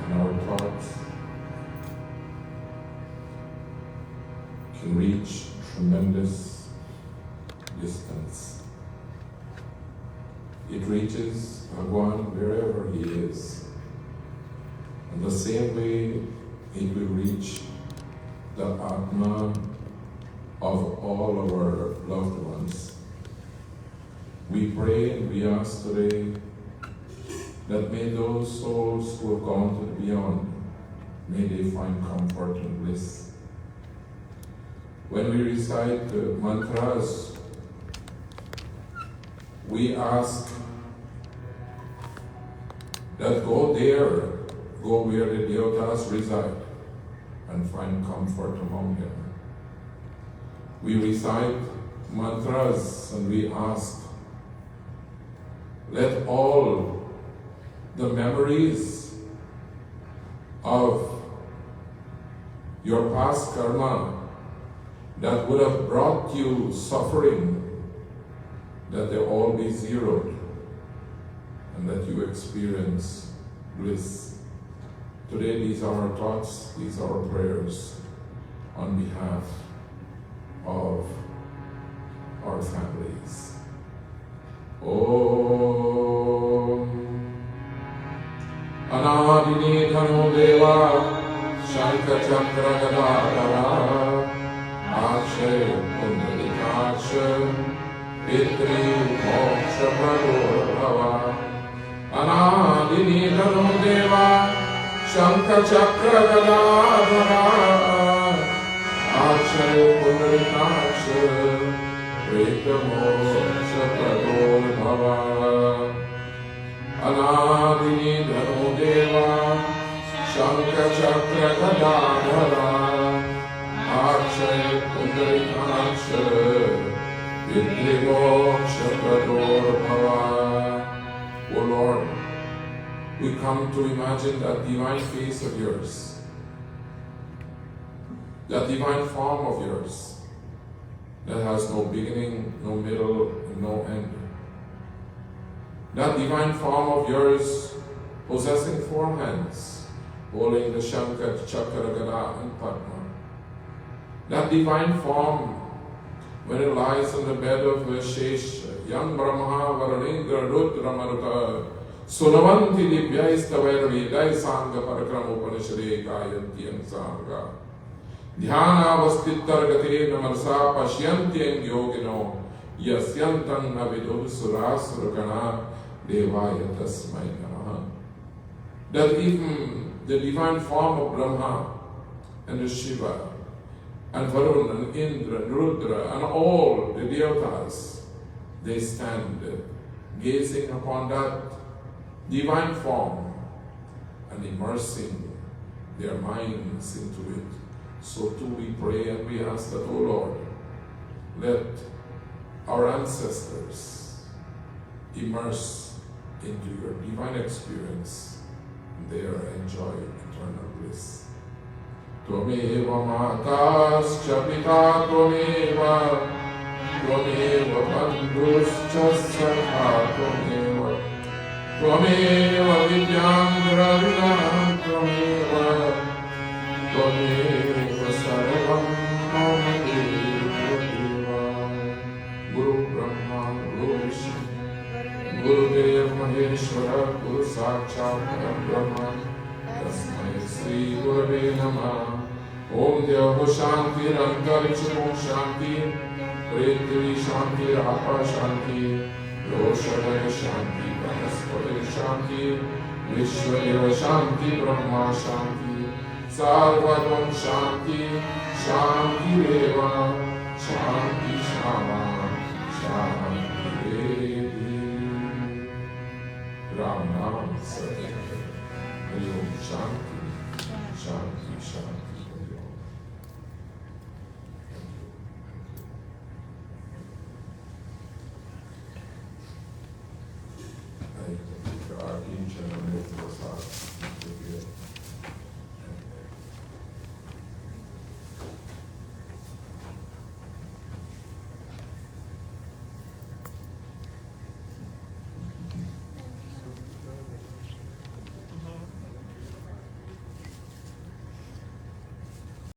and our thoughts can reach tremendous distance. It reaches Bhagwan wherever he is. In the same way, it will reach the Atma of all of our loved ones. We pray and we ask today that may those souls who have gone to the beyond, may they find comfort and bliss. When we recite the mantras, we ask that go where the devatas reside and find comfort among them. We recite mantras and we ask, let all the memories of your past karma that would have brought you suffering, that they all be zeroed and that you experience bliss. Today these are our thoughts, these are our prayers on behalf of our families. Om Anadini Dhanu Deva Shankha Chakra Gadadara Akshay Pundalikaksha Pitri Paksh Bhava Anadini Dhanu Deva Shankha Chakra Gadadara Akshay Pundalikaksha Pitri Bhava Anadini Dhanu Deva Shankha Chakra Gadadhara Akshay Pundalikaksha Pitri Paksh Bhava. O Lord, we come to imagine that divine face of yours, that divine form of yours that has no beginning, no middle, and no end. That divine form of yours possessing four hands, holding the Shankha, Chakra, Gada, and Padma. That divine form, when it lies on the bed of Shesha, young Brahma, Varalindra, Rudra, Maruta, Sunavanti, Divyaistavarvi, Daisanga, Parakram, Upanishade, Gayanti, and Sanga. Dhyana Vastittargate, Namarsa, Pashyanti, and Yogino, Yasyantan, Navidu, Surasuragana, Devaya Tasmai Namaha. That even the divine form of Brahma and the Shiva and Varun and Indra and Rudra and all the devatas, they stand gazing upon that divine form and immersing their minds into it. So too we pray and we ask that, O Lord, let our ancestors immerse into your divine experience, there enjoy eternal bliss. Tvameva matascha pita tvameva, tvameva bandhuscha sakha tvameva, tvameva vidyam dravidam tvameva, tvameva sarva Om Devo Shanti Ramkarichu Shanti Prithvi Shanti Apa Shanti Roshadaya Shanti Vanaspati Shanti Vishwadeva Shanti Brahma Shanti Sarvatam Shanti Shanti Reva Shanti Shama Shanti Devi Ram Nam Satyam Om Shanti Shanti Shanti